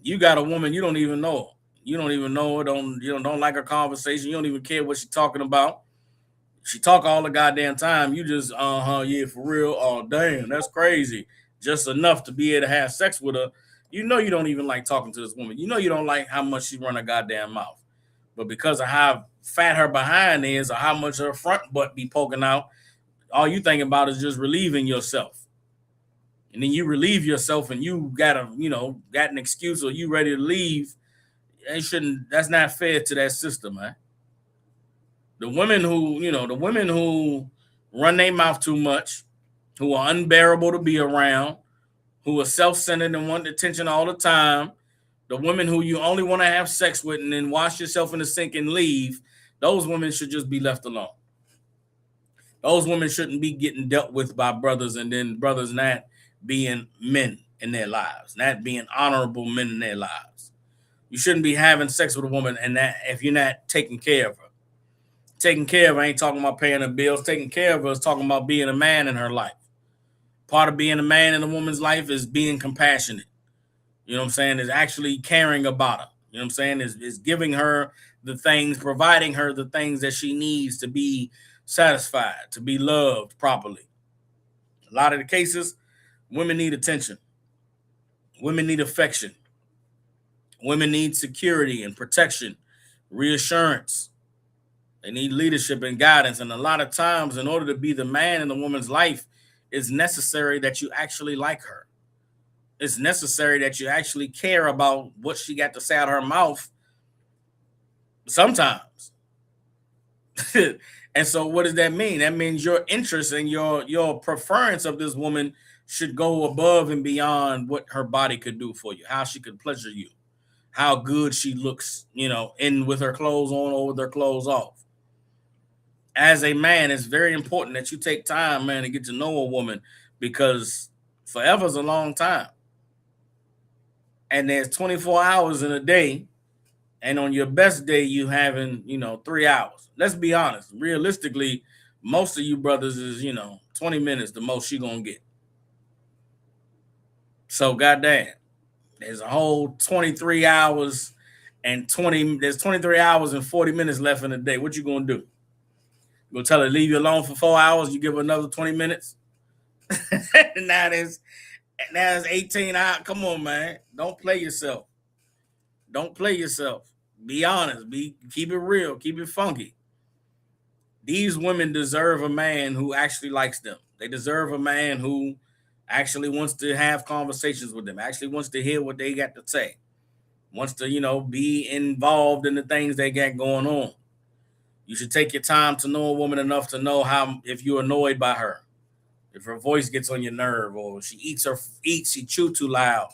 You got a woman, you don't even know her. You don't even know her, don't like her conversation. You don't even care what she's talking about. She talk all the goddamn time. You just, yeah, for real. Oh, damn, that's crazy. Just enough to be able to have sex with her. You don't even like talking to this woman. You don't like how much she run her goddamn mouth. But because of how fat her behind is, or how much her front butt be poking out, all you thinking about is just relieving yourself. And then you relieve yourself and you got an excuse, or you ready to leave. That's not fair to that system, man. The women who run their mouth too much, who are unbearable to be around, who are self-centered and want attention all the time, the women who you only want to have sex with and then wash yourself in the sink and leave, those women should just be left alone. Those women shouldn't be getting dealt with by brothers, and then brothers not being men in their lives, not being honorable men in their lives. You shouldn't be having sex with a woman and that if you're not taking care of her. Taking care of her ain't talking about paying her bills. Taking care of her is talking about being a man in her life. Part of being a man in a woman's life is being compassionate. You know what I'm saying? Is actually caring about her. You know what I'm saying? Is giving her the things, providing her the things that she needs to be satisfied, to be loved properly. A lot of the cases, women need attention. Women need affection. Women need security and protection, reassurance. They need leadership and guidance. And a lot of times, in order to be the man in a woman's life, it's necessary that you actually like her. It's necessary that you actually care about what she got to say out of her mouth sometimes. And so what does that mean? That means your interest and your preference of this woman should go above and beyond what her body could do for you, how she could pleasure you, how good she looks, in with her clothes on or with her clothes off. As a man, it's very important that you take time, man, to get to know a woman, because forever is a long time. And there's 24 hours in a day. And on your best day, you having, 3 hours. Let's be honest. Realistically, most of you brothers is, 20 minutes the most she gonna get. So goddamn, There's a whole 23 hours and 20. There's 23 hours and 40 minutes left in the day. What you gonna do? You gonna tell her leave you alone for 4 hours? You give her another 20 minutes? now there's 18 hours. Come on, man. Don't play yourself. Don't play yourself. Be honest. Keep it real. Keep it funky. These women deserve a man who actually likes them. They deserve a man who actually wants to have conversations with them, actually wants to hear what they got to say, wants to, be involved in the things they got going on. You should take your time to know a woman enough to know if you're annoyed by her, if her voice gets on your nerve, or she she chew too loud,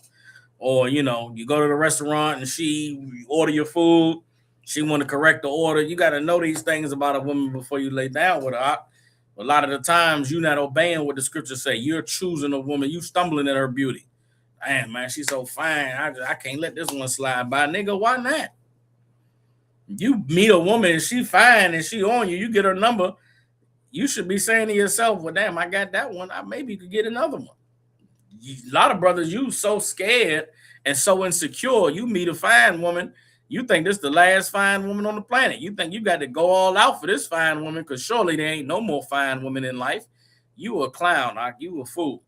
or you go to the restaurant and you order your food, she want to correct the order. You got to know these things about a woman before you lay down with her. A lot of the times you're not obeying what the scriptures say. You're choosing a woman, you stumbling at her beauty. Damn, man, she's so fine. I can't let this one slide by. Nigga, why not? You meet a woman and she fine and she on you, you get her number. You should be saying to yourself, well, damn, I got that one. I maybe could get another one. A lot of brothers, you so scared and so insecure. You meet a fine woman, you think this is the last fine woman on the planet. You think you got to go all out for this fine woman because surely there ain't no more fine women in life. You a clown, you a fool.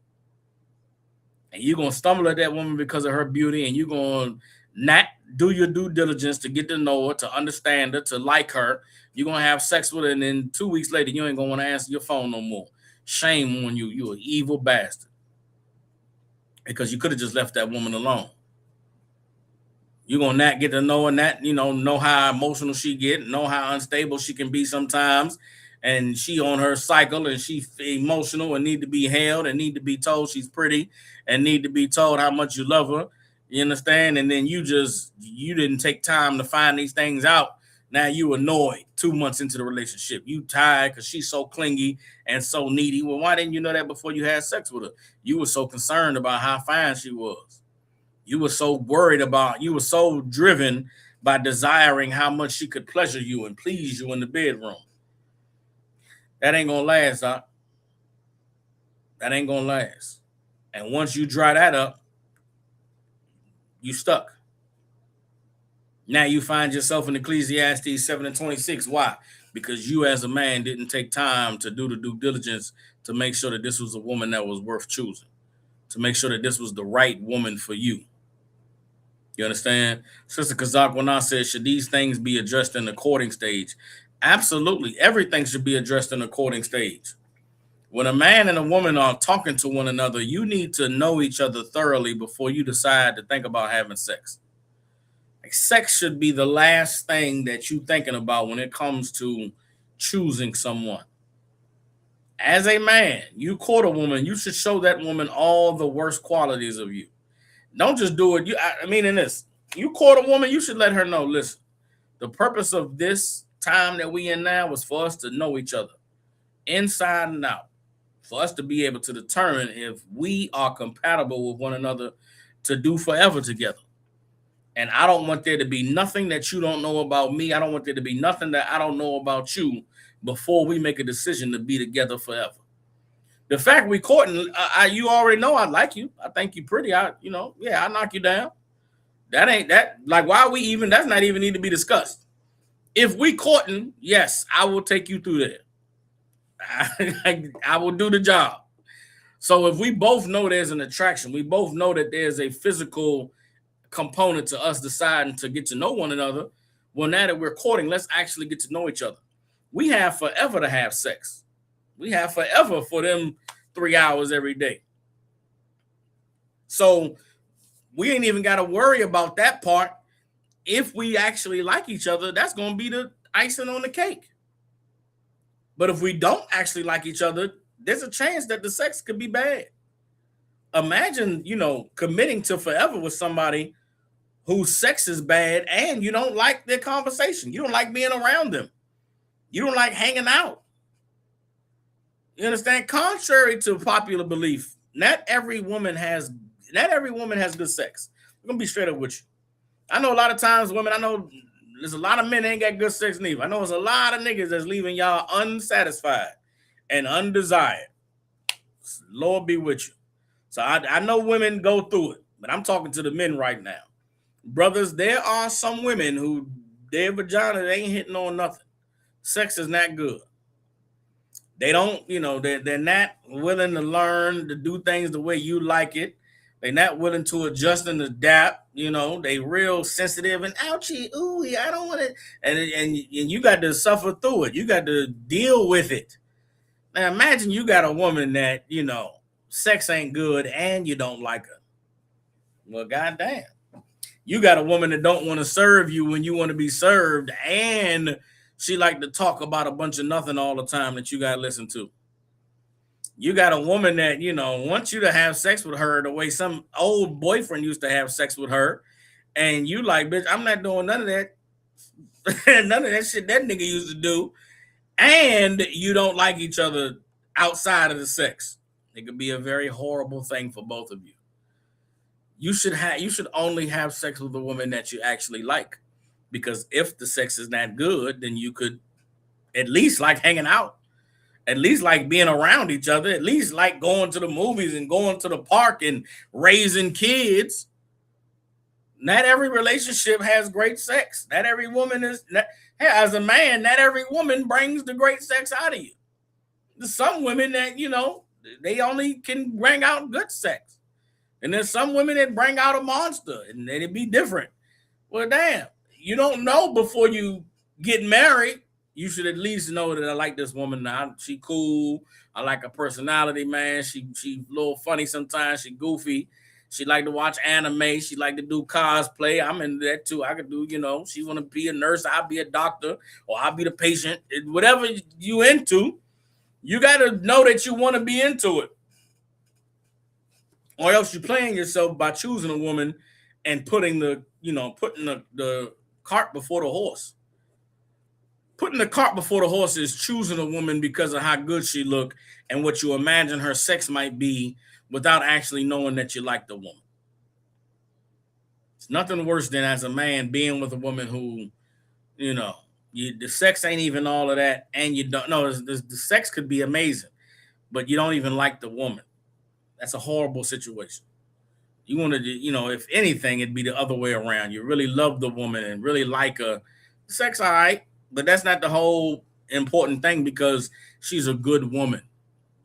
And you're going to stumble at that woman because of her beauty, and you're going to not do your due diligence to get to know her, to understand her, to like her. You're going to have sex with her, and then 2 weeks later, you ain't going to want to answer your phone no more. Shame on you. You're an evil bastard. Because you could have just left that woman alone. You're going to not get to know her, know how emotional she get, know how unstable she can be sometimes. And she on her cycle and she emotional and need to be held and need to be told she's pretty and need to be told how much you love her. You understand? And then you didn't take time to find these things out. Now you annoyed 2 months into the relationship. You tired because she's so clingy and so needy. Well, why didn't you know that before you had sex with her? You were so concerned about how fine she was. You were so you were so driven by desiring how much she could pleasure you and please you in the bedroom. That ain't gonna last, Doc. That ain't gonna last. And once you dry that up, you stuck. Now you find yourself in Ecclesiastes 7:26. Why? Because you as a man didn't take time to do the due diligence to make sure that this was a woman that was worth choosing, to make sure that this was the right woman for you. You understand? Sister Kazakwana says, should these things be addressed in the courting stage? Absolutely. Everything should be addressed in the courting stage. When a man and a woman are talking to one another, you need to know each other thoroughly before you decide to think about having sex. Like, sex should be the last thing that you're thinking about when it comes to choosing someone. As a man, you court a woman, you should show that woman all the worst qualities of you. Don't just do it. You court a woman, you should let her know, listen, the purpose of this time that we in now was for us to know each other inside and out, for us to be able to determine if we are compatible with one another to do forever together. And I don't want there to be nothing that you don't know about me. I don't want there to be nothing that I don't know about you before we make a decision to be together forever. The fact we courting, you already know I like you. I think you pretty. I knock you down. That's not even need to be discussed. If we courting, yes, I will take you through there. I will do the job. So if we both know there's an attraction, we both know that there's a physical component to us deciding to get to know one another. Well, now that we're courting, let's actually get to know each other. We have forever to have sex. We have forever for them 3 hours every day. So we ain't even got to worry about that part. If we actually like each other, that's going to be the icing on the cake. But if we don't actually like each other, there's a chance that the sex could be bad. Imagine, committing to forever with somebody whose sex is bad and you don't like their conversation. You don't like being around them. You don't like hanging out. You understand? Contrary to popular belief, not every woman has good sex. I'm going to be straight up with you. I know a lot of times women, I know there's a lot of men that ain't got good sex neither. I know there's a lot of niggas that's leaving y'all unsatisfied and undesired. Lord be with you. So I know women go through it. But I'm talking to the men right now. Brothers, there are some women who their vagina they ain't hitting on nothing. Sex is not good. They don't, they're not willing to learn to do things the way you like it. They're not willing to adjust and adapt. They real sensitive and ouchie, ooh, I don't want it. And you got to suffer through it. You got to deal with it. Now imagine you got a woman that, sex ain't good and you don't like her. Well, goddamn. You got a woman that don't want to serve you when you want to be served, and she like to talk about a bunch of nothing all the time that you got to listen to. You got a woman that, wants you to have sex with her the way some old boyfriend used to have sex with her. And you like, bitch, I'm not doing none of that. None of that shit that nigga used to do. And you don't like each other outside of the sex. It could be a very horrible thing for both of you. You should only have sex with a woman that you actually like. Because if the sex is not good, then you could at least like hanging out. At least like being around each other, at least like going to the movies and going to the park and raising kids. Not every relationship has great sex. Not every woman as a man, not every woman brings the great sex out of you. There's some women that, they only can bring out good sex. And there's some women that bring out a monster and it'd be different. Well, damn, you don't know before you get married. You should at least know that I like this woman. Now she cool. I like her personality, man. She a little funny sometimes. She goofy. She like to watch anime. She like to do cosplay. I'm into that too. I could do, she want to be a nurse. I'll be a doctor or I'll be the patient. Whatever you into, you got to know that you want to be into it. Or else you're playing yourself by choosing a woman and putting the cart before the horse. Putting the cart before the horse is choosing a woman because of how good she look and what you imagine her sex might be without actually knowing that you like the woman. It's nothing worse than as a man being with a woman who, the sex ain't even all of that, and you don't know the sex could be amazing, but you don't even like the woman. That's a horrible situation. You want to, if anything, it'd be the other way around. You really love the woman and really like her. Sex, all right. But that's not the whole important thing because she's a good woman,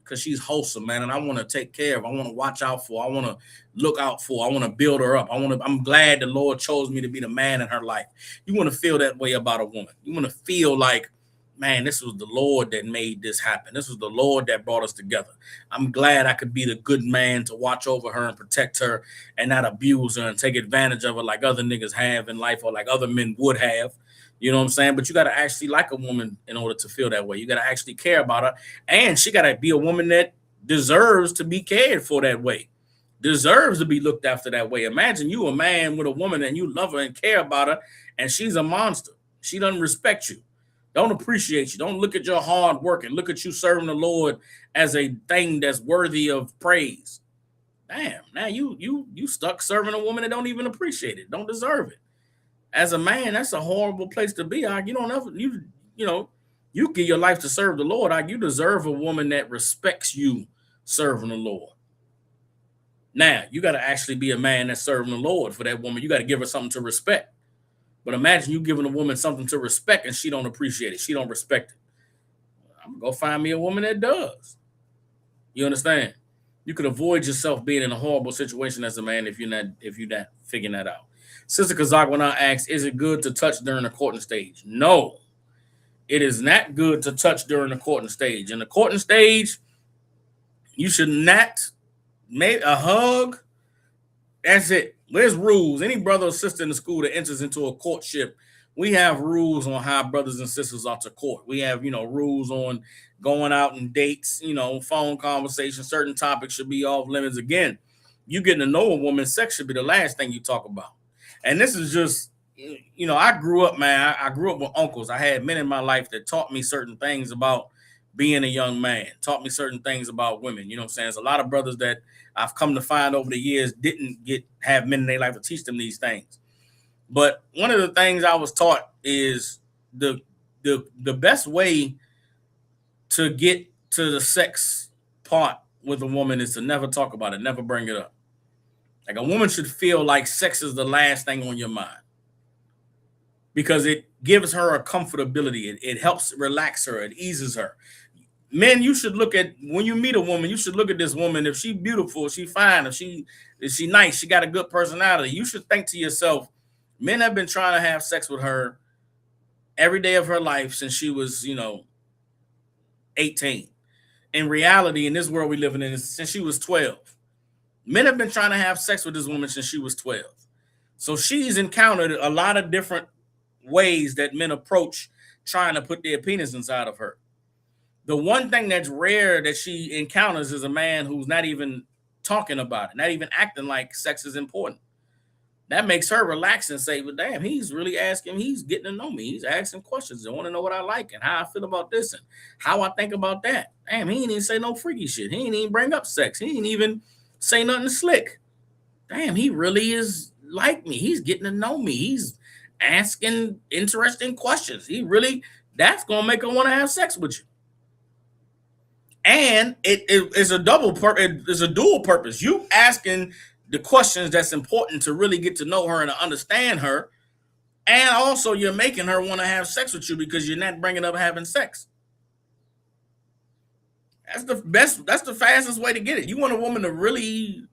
because she's wholesome, man. And I want to take care of, I want to watch out for, I want to look out for, I want to build her up. I'm glad the Lord chose me to be the man in her life. You want to feel that way about a woman. You want to feel like, man, this was the Lord that made this happen. This was the Lord that brought us together. I'm glad I could be the good man to watch over her and protect her and not abuse her and take advantage of her like other niggas have in life or like other men would have. You know what I'm saying? But you got to actually like a woman in order to feel that way. You got to actually care about her. And she got to be a woman that deserves to be cared for that way. Deserves to be looked after that way. Imagine you a man with a woman and you love her and care about her and she's a monster. She doesn't respect you. Don't appreciate you. Don't look at your hard work and look at you serving the Lord as a thing that's worthy of praise. Damn, now you stuck serving a woman that don't even appreciate it, don't deserve it. As a man, that's a horrible place to be. You don't ever, you give your life to serve the Lord. You deserve a woman that respects you serving the Lord. Now, you got to actually be a man that's serving the Lord for that woman. You got to give her something to respect. But imagine you giving a woman something to respect and she don't appreciate it. She don't respect it. I'm going to go find me a woman that does. You understand? You could avoid yourself being in a horrible situation as a man if you're not figuring that out. Sister Kazakwa now asks, is it good to touch during the courting stage? No, it is not good to touch during the courting stage. In the courting stage, you should not make a hug. That's it. There's rules. Any brother or sister in the school that enters into a courtship, we have rules on how brothers and sisters are to court. We have, rules on going out and dates, phone conversations. Certain topics should be off limits. Again, you getting to know a woman, sex should be the last thing you talk about. And this is just, I grew up, man. I grew up with uncles. I had men in my life that taught me certain things about being a young man, taught me certain things about women. You know what I'm saying? There's a lot of brothers that I've come to find over the years didn't have men in their life to teach them these things. But one of the things I was taught is the best way to get to the sex part with a woman is to never talk about it, never bring it up. Like a woman should feel like sex is the last thing on your mind because it gives her a comfortability. It helps relax her. It eases her. Men, you should look at when you meet a woman. You should look at this woman. If she beautiful, she fine. If she nice, she got a good personality. You should think to yourself, men have been trying to have sex with her every day of her life since she was, 18. In reality, in this world we live in, since she was 12. Men have been trying to have sex with this woman since she was 12. So she's encountered a lot of different ways that men approach trying to put their penis inside of her. The one thing that's rare that she encounters is a man who's not even talking about it, not even acting like sex is important. That makes her relax and say, well, damn, he's really asking, he's getting to know me. He's asking questions. I want to know what I like and how I feel about this and how I think about that. Damn, he ain't even say no freaky shit. He ain't even bring up sex. He ain't even say nothing slick. Damn, he really is like me. He's getting to know me. He's asking interesting questions. That's going to make her want to have sex with you. And it is a it's a dual purpose. You asking the questions that's important to really get to know her and to understand her. And also you're making her want to have sex with you because you're not bringing up having sex. That's the fastest way to get it. You want a woman to really,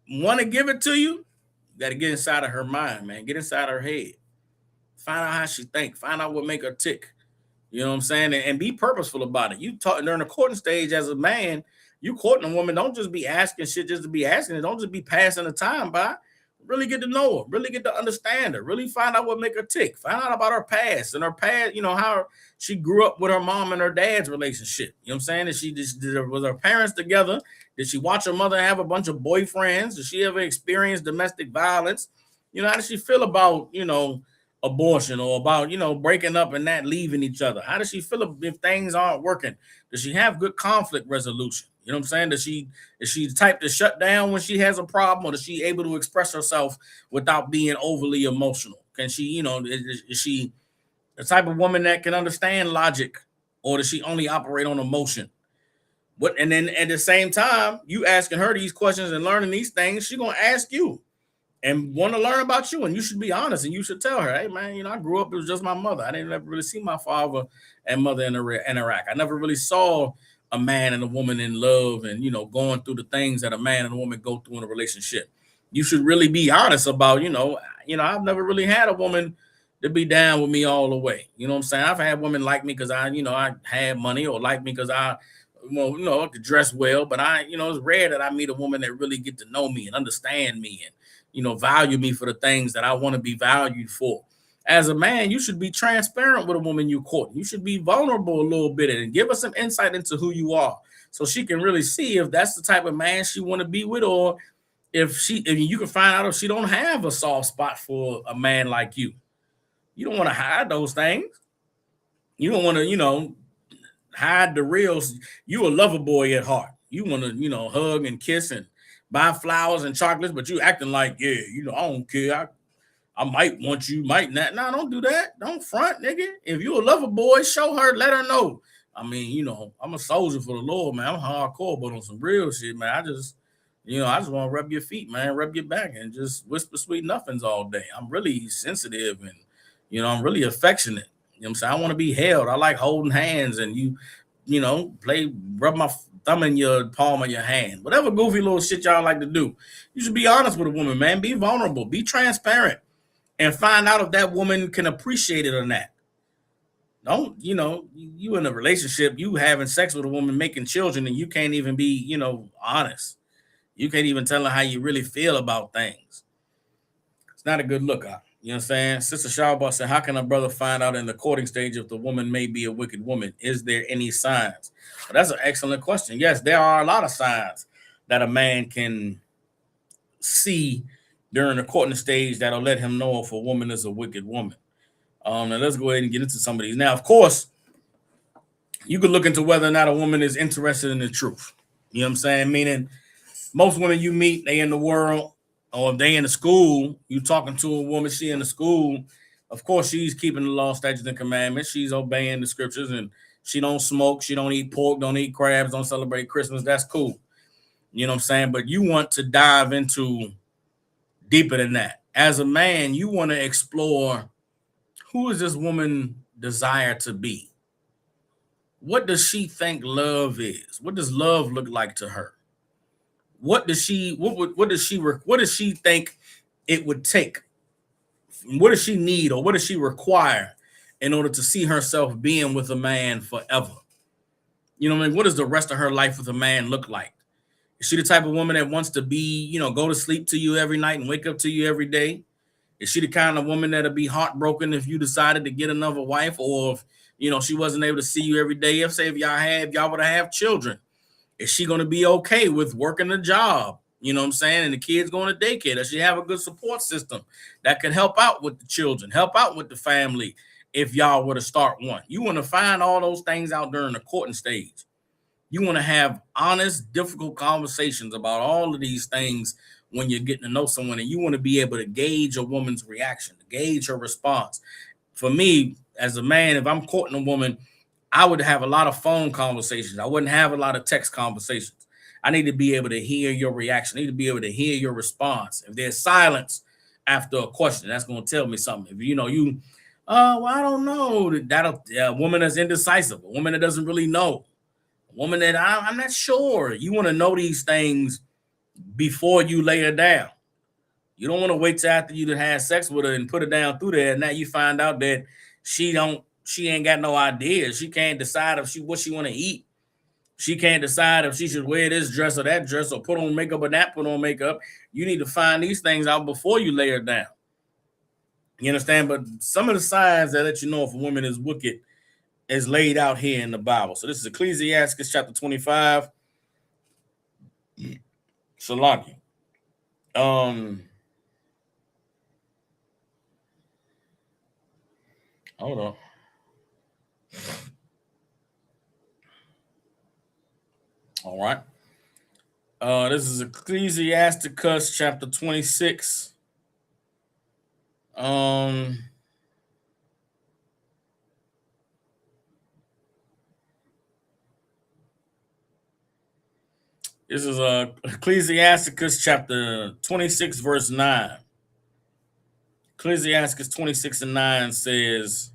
want to give it to you, you got to get inside of her mind, man. Get inside her head. Find out how she think. Find out what make her tick. You know what I'm saying? And be purposeful about it. You talk during the courting stage as a man, you courting a woman, don't just be asking shit just to be asking it. Don't just be passing the time by. Really get to know her. Really get to understand her. Really find out what make her tick. Find out about her past and her past, how she grew up with her mom and her dad's relationship. You know what I'm saying? Was her parents together? Did she watch her mother have a bunch of boyfriends? Did she ever experience domestic violence? How does she feel about, abortion or about, breaking up and not leaving each other? How does she feel if things aren't working? Does she have good conflict resolution? You know what I'm saying? Is she the type to shut down when she has a problem, or is she able to express herself without being overly emotional? Can she, is she the type of woman that can understand logic, or does she only operate on emotion? And then at the same time, you asking her these questions and learning these things, she's gonna ask you and want to learn about you, and you should be honest, and you should tell her, hey man, I grew up, it was just my mother. I didn't ever really see my father and mother interact. I never really saw a man and a woman in love and going through the things that a man and a woman go through in a relationship. You should really be honest about, I've never really had a woman to be down with me all the way. You know what I'm saying? I've had women like me because I had money, or like me because I could dress well, but it's rare that I meet a woman that really get to know me and understand me and value me for the things that I want to be valued for. As a man, you should be transparent with a woman you court. You should be vulnerable a little bit and give her some insight into who you are, so she can really see if that's the type of man she want to be with, or if you can find out if she don't have a soft spot for a man like you. You don't want to hide those things. You don't want to, hide the real. You a lover boy at heart. You want to, hug and kiss and buy flowers and chocolates, but you acting like, yeah, I don't care. I might want you, might not. No, don't do that. Don't front, nigga. If you a lover boy, show her, let her know. I mean, I'm a soldier for the Lord, man. I'm hardcore, but on some real shit, man. I just want to rub your feet, man, rub your back, and just whisper sweet nothings all day. I'm really sensitive, and I'm really affectionate. You know what I'm saying? I want to be held. I like holding hands, and rub my thumb in your palm of your hand. Whatever goofy little shit y'all like to do. You should be honest with a woman, man. Be vulnerable. Be transparent. And find out if that woman can appreciate it or not. Don't, you in a relationship, you having sex with a woman, making children, and you can't even be, honest. You can't even tell her how you really feel about things. It's not a good look out. You know what I'm saying? Sister Shawba said, how can a brother find out in the courting stage if the woman may be a wicked woman? Is there any signs? Well, that's an excellent question. Yes, there are a lot of signs that a man can see during the courting stage that'll let him know if a woman is a wicked woman. Now let's go ahead and get into some of these. Now, of course, you could look into whether or not a woman is interested in the truth. You know what I'm saying? Meaning, most women you meet, they in the world, or if they in the school, you talking to a woman, she in the school. Of course, she's keeping the law, statutes, and commandments. She's obeying the scriptures, and she don't smoke, she don't eat pork, don't eat crabs, don't celebrate Christmas. That's cool. You know what I'm saying? But you want to dive into deeper than that. As a man, you want to explore, who is this woman desire to be? What does she think love is? What does love look like to her? What does she what does she think it would take? What does she need, or what does she require in order to see herself being with a man forever? You know what I mean? What does the rest of her life with a man look like? Is she the type of woman that wants to be, go to sleep to you every night and wake up to you every day? Is she the kind of woman that'll be heartbroken if you decided to get another wife, or if she wasn't able to see you every day? If y'all would have children, is she going to be okay with working a job? You know what I'm saying? And the kids going to daycare. Does she have a good support system that can help out with the children, help out with the family if y'all were to start one? You want to find all those things out during the courting stage. You want to have honest, difficult conversations about all of these things when you're getting to know someone, and you want to be able to gauge a woman's reaction, gauge her response. For me, as a man, if I'm courting a woman, I would have a lot of phone conversations. I wouldn't have a lot of text conversations. I need to be able to hear your reaction. I need to be able to hear your response. If there's silence after a question, that's going to tell me something. If well, I don't know. That'll a woman that's indecisive, a woman that doesn't really know, a woman that I'm not sure. You want to know these things before you lay her down. You don't want to wait till after you had sex with her and put her down through there, and now you find out that she ain't got no idea. She can't decide what she want to eat. She can't decide if she should wear this dress or that dress, or put on makeup or not put on makeup. You need to find these things out before you lay her down. You understand? But some of the signs that let you know if a woman is wicked is laid out here in the Bible. So this is Ecclesiastes chapter 25. Salaki. Hold on. All right. This is Ecclesiasticus chapter 26. This is Ecclesiasticus chapter 26, verse 9. Ecclesiasticus 26 and 9 says,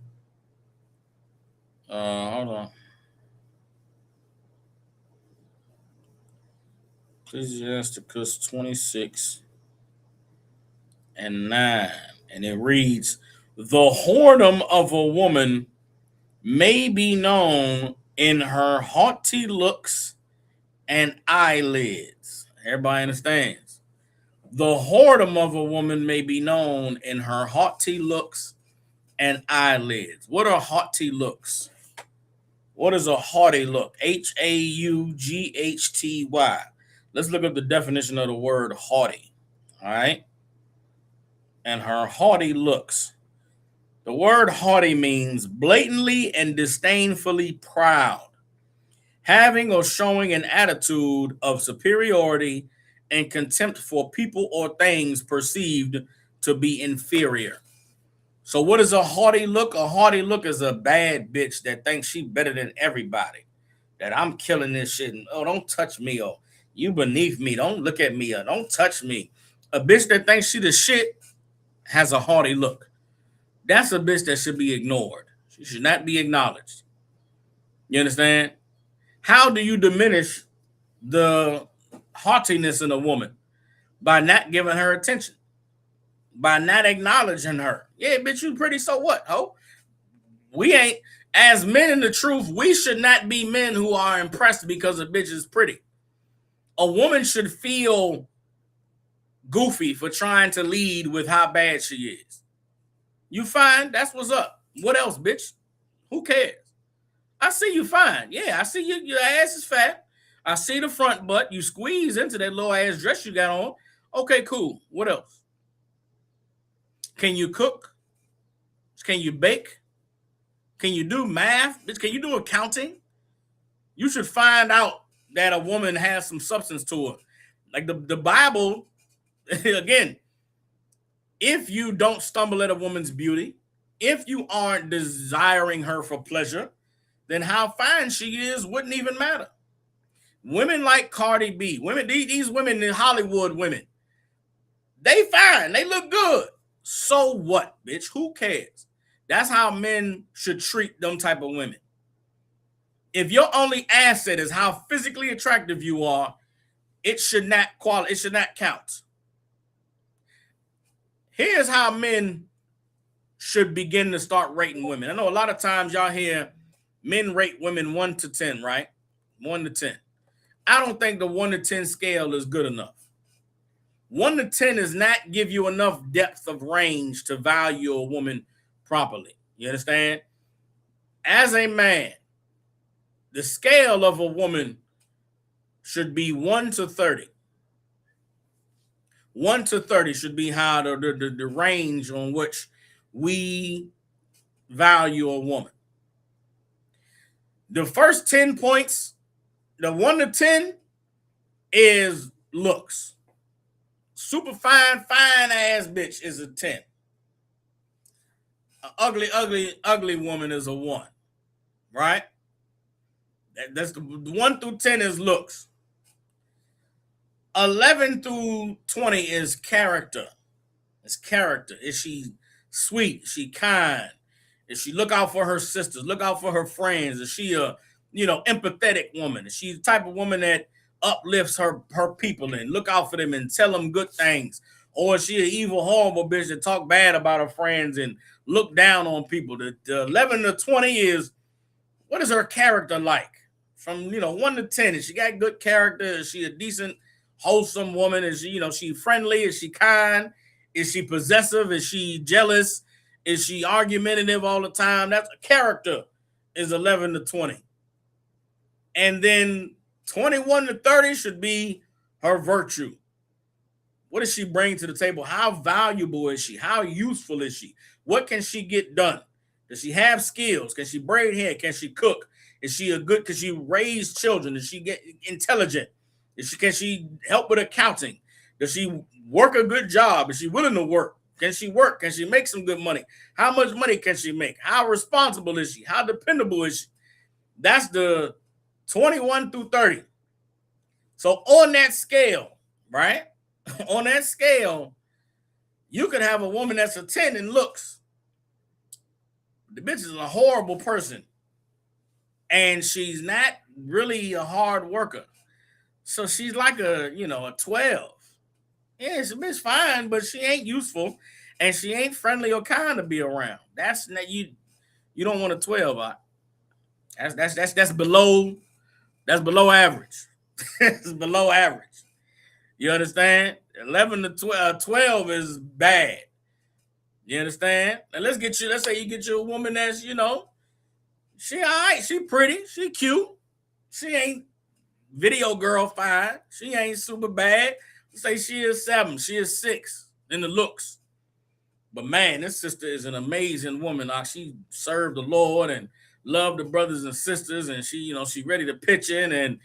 hold on. Ecclesiasticus 26 and 9. And it reads, the whoredom of a woman may be known in her haughty looks and eyelids. Everybody understands. The whoredom of a woman may be known in her haughty looks and eyelids. What are haughty looks? What is a haughty look? Haughty. Let's look up the definition of the word haughty. All right. And her haughty looks. The word haughty means blatantly and disdainfully proud, having or showing an attitude of superiority and contempt for people or things perceived to be inferior. So what is a haughty look? A haughty look is a bad bitch that thinks she better than everybody, that I'm killing this shit, and don't touch me, or you beneath me, don't look at me, or don't touch me. A bitch that thinks she the shit has a haughty look. That's a bitch that should be ignored. She should not be acknowledged. You understand? How do you diminish the haughtiness in a woman? By not giving her attention, by not acknowledging her. Yeah, bitch, you pretty, so what, ho? We ain't, as men in the truth, we should not be men who are impressed because a bitch is pretty. A woman should feel goofy for trying to lead with how bad she is. You fine, that's what's up. What else, bitch? Who cares? I see you fine. Yeah, I see you. Your ass is fat. I see the front butt. You squeeze into that little ass dress you got on. Okay, cool. What else? Can you cook? Can you bake? Can you do math? Can you do accounting? You should find out that a woman has some substance to her. Like the Bible, again, if you don't stumble at a woman's beauty, if you aren't desiring her for pleasure, then how fine she is wouldn't even matter. Women like Cardi B, these women in Hollywood women, they fine, they look good. So what, bitch? Who cares? That's how men should treat them type of women. If your only asset is how physically attractive you are, it should not count. Here's how men should begin to start rating women. I know a lot of times y'all hear men rate women 1 to 10, right? 1 to 10. I don't think the 1 to 10 scale is good enough. 1 to 10 does not give you enough depth of range to value a woman properly. You understand? As a man, the scale of a woman should be 1 to 30. 1 to 30 should be how the range on which we value a woman. The first 10 points, the 1 to 10 is looks. Super fine ass bitch is a 10. An ugly woman is a 1, right? That's the 1 through 10 is looks. 11 through 20 is character. It's character. Is she sweet? Is she kind? Is she look out for her sisters? Look out for her friends? Is she a empathetic woman? Is she the type of woman that uplifts her people and look out for them and tell them good things? Or is she an evil, horrible bitch that talk bad about her friends and look down on people? The 11 to 20 is, what is her character like? From 1 to 10, is she got good character? Is she a decent, wholesome woman? Is she friendly? Is she kind? Is she possessive? Is she jealous? Is she argumentative all the time? That's a character is 11 to 20. And then 21 to 30 should be her virtue. What does she bring to the table? How valuable is she? How useful is she? What can she get done? Does she have skills? Can she braid hair? Can she cook? Is she can she raise children? Does she get intelligent? Can she help with accounting? Does she work a good job? Is she willing to work? Can she work? Can she make some good money? How much money can she make? How responsible is she? How dependable is she? That's the 21 through 30. So on that scale, right? On that scale, you could have a woman that's a 10 in looks. The bitch is a horrible person. And she's not really a hard worker. So she's like a 12. Yeah, it's a bitch fine, but she ain't useful. And she ain't friendly or kind to be around. That's not you don't want a 12 out. That's below average. It's below average. You understand? 11 to 12 is bad. You understand? Now let's say you get you a woman that's, she all right, she pretty, she cute. She ain't video girl fine. She ain't super bad. Let's say she is 7, she is 6 in the looks. But man, this sister is an amazing woman. She served the Lord and loved the brothers and sisters, and she ready to pitch in, and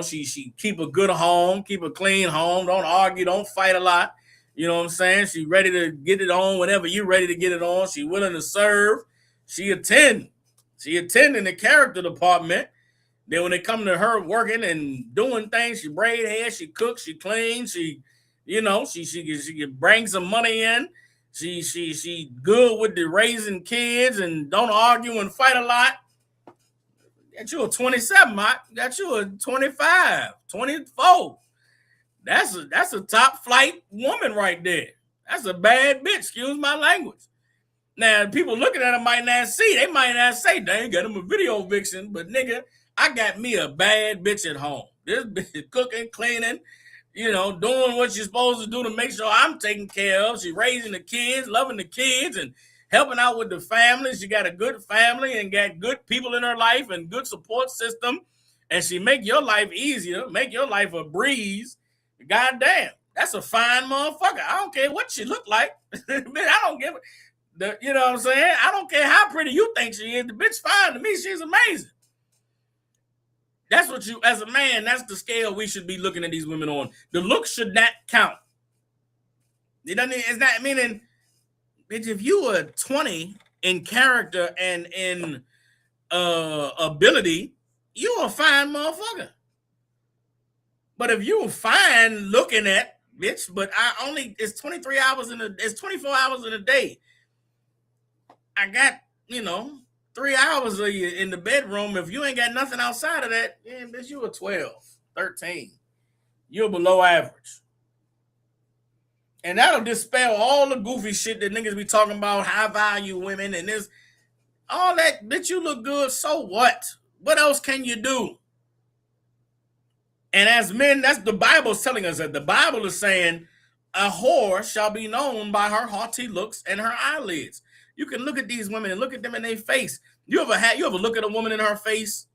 she keep a good home, keep a clean home, don't argue, don't fight a lot. You know what I'm saying? She ready to get it on whenever you're ready to get it on. She willing to serve. She attend in the character department. Then when it come to her working and doing things, she braid hair, she cooks, she cleans, she can bring some money in. She good with the raising kids and don't argue and fight a lot. Got you a 27, Mike. Got you a 25, 24. That's a top flight woman right there. That's a bad bitch. Excuse my language. Now, people looking at her might not see. They might not say, dang, got him a video vixen. But nigga, I got me a bad bitch at home. This bitch cooking, cleaning, doing what you're supposed to do to make sure I'm taken care of. She raising the kids, loving the kids, and helping out with the family. She got a good family and got good people in her life and good support system. And she make your life easier, make your life a breeze. God damn, that's a fine motherfucker. I don't care what she look like. I don't give a, you know what I'm saying? I don't care how pretty you think she is. The bitch fine to me. She's amazing. That's what as a man, that's the scale we should be looking at these women on. The looks should not count. It's not meaning, bitch, if you were 20 in character and in ability, you're a fine motherfucker. But if you fine looking at, bitch, but it's 23 hours it's 24 hours in a day. I got, 3 hours of you in the bedroom. If you ain't got nothing outside of that, yeah, bitch, you a 12, 13. You're below average. And that'll dispel all the goofy shit that niggas be talking about, high value women and this, all that, bitch, you look good, so what? What else can you do? And as men, that's the Bible's telling us that. The Bible is saying a whore shall be known by her haughty looks and her eyelids. You can look at these women and look at them in their face. You ever look at a woman in her face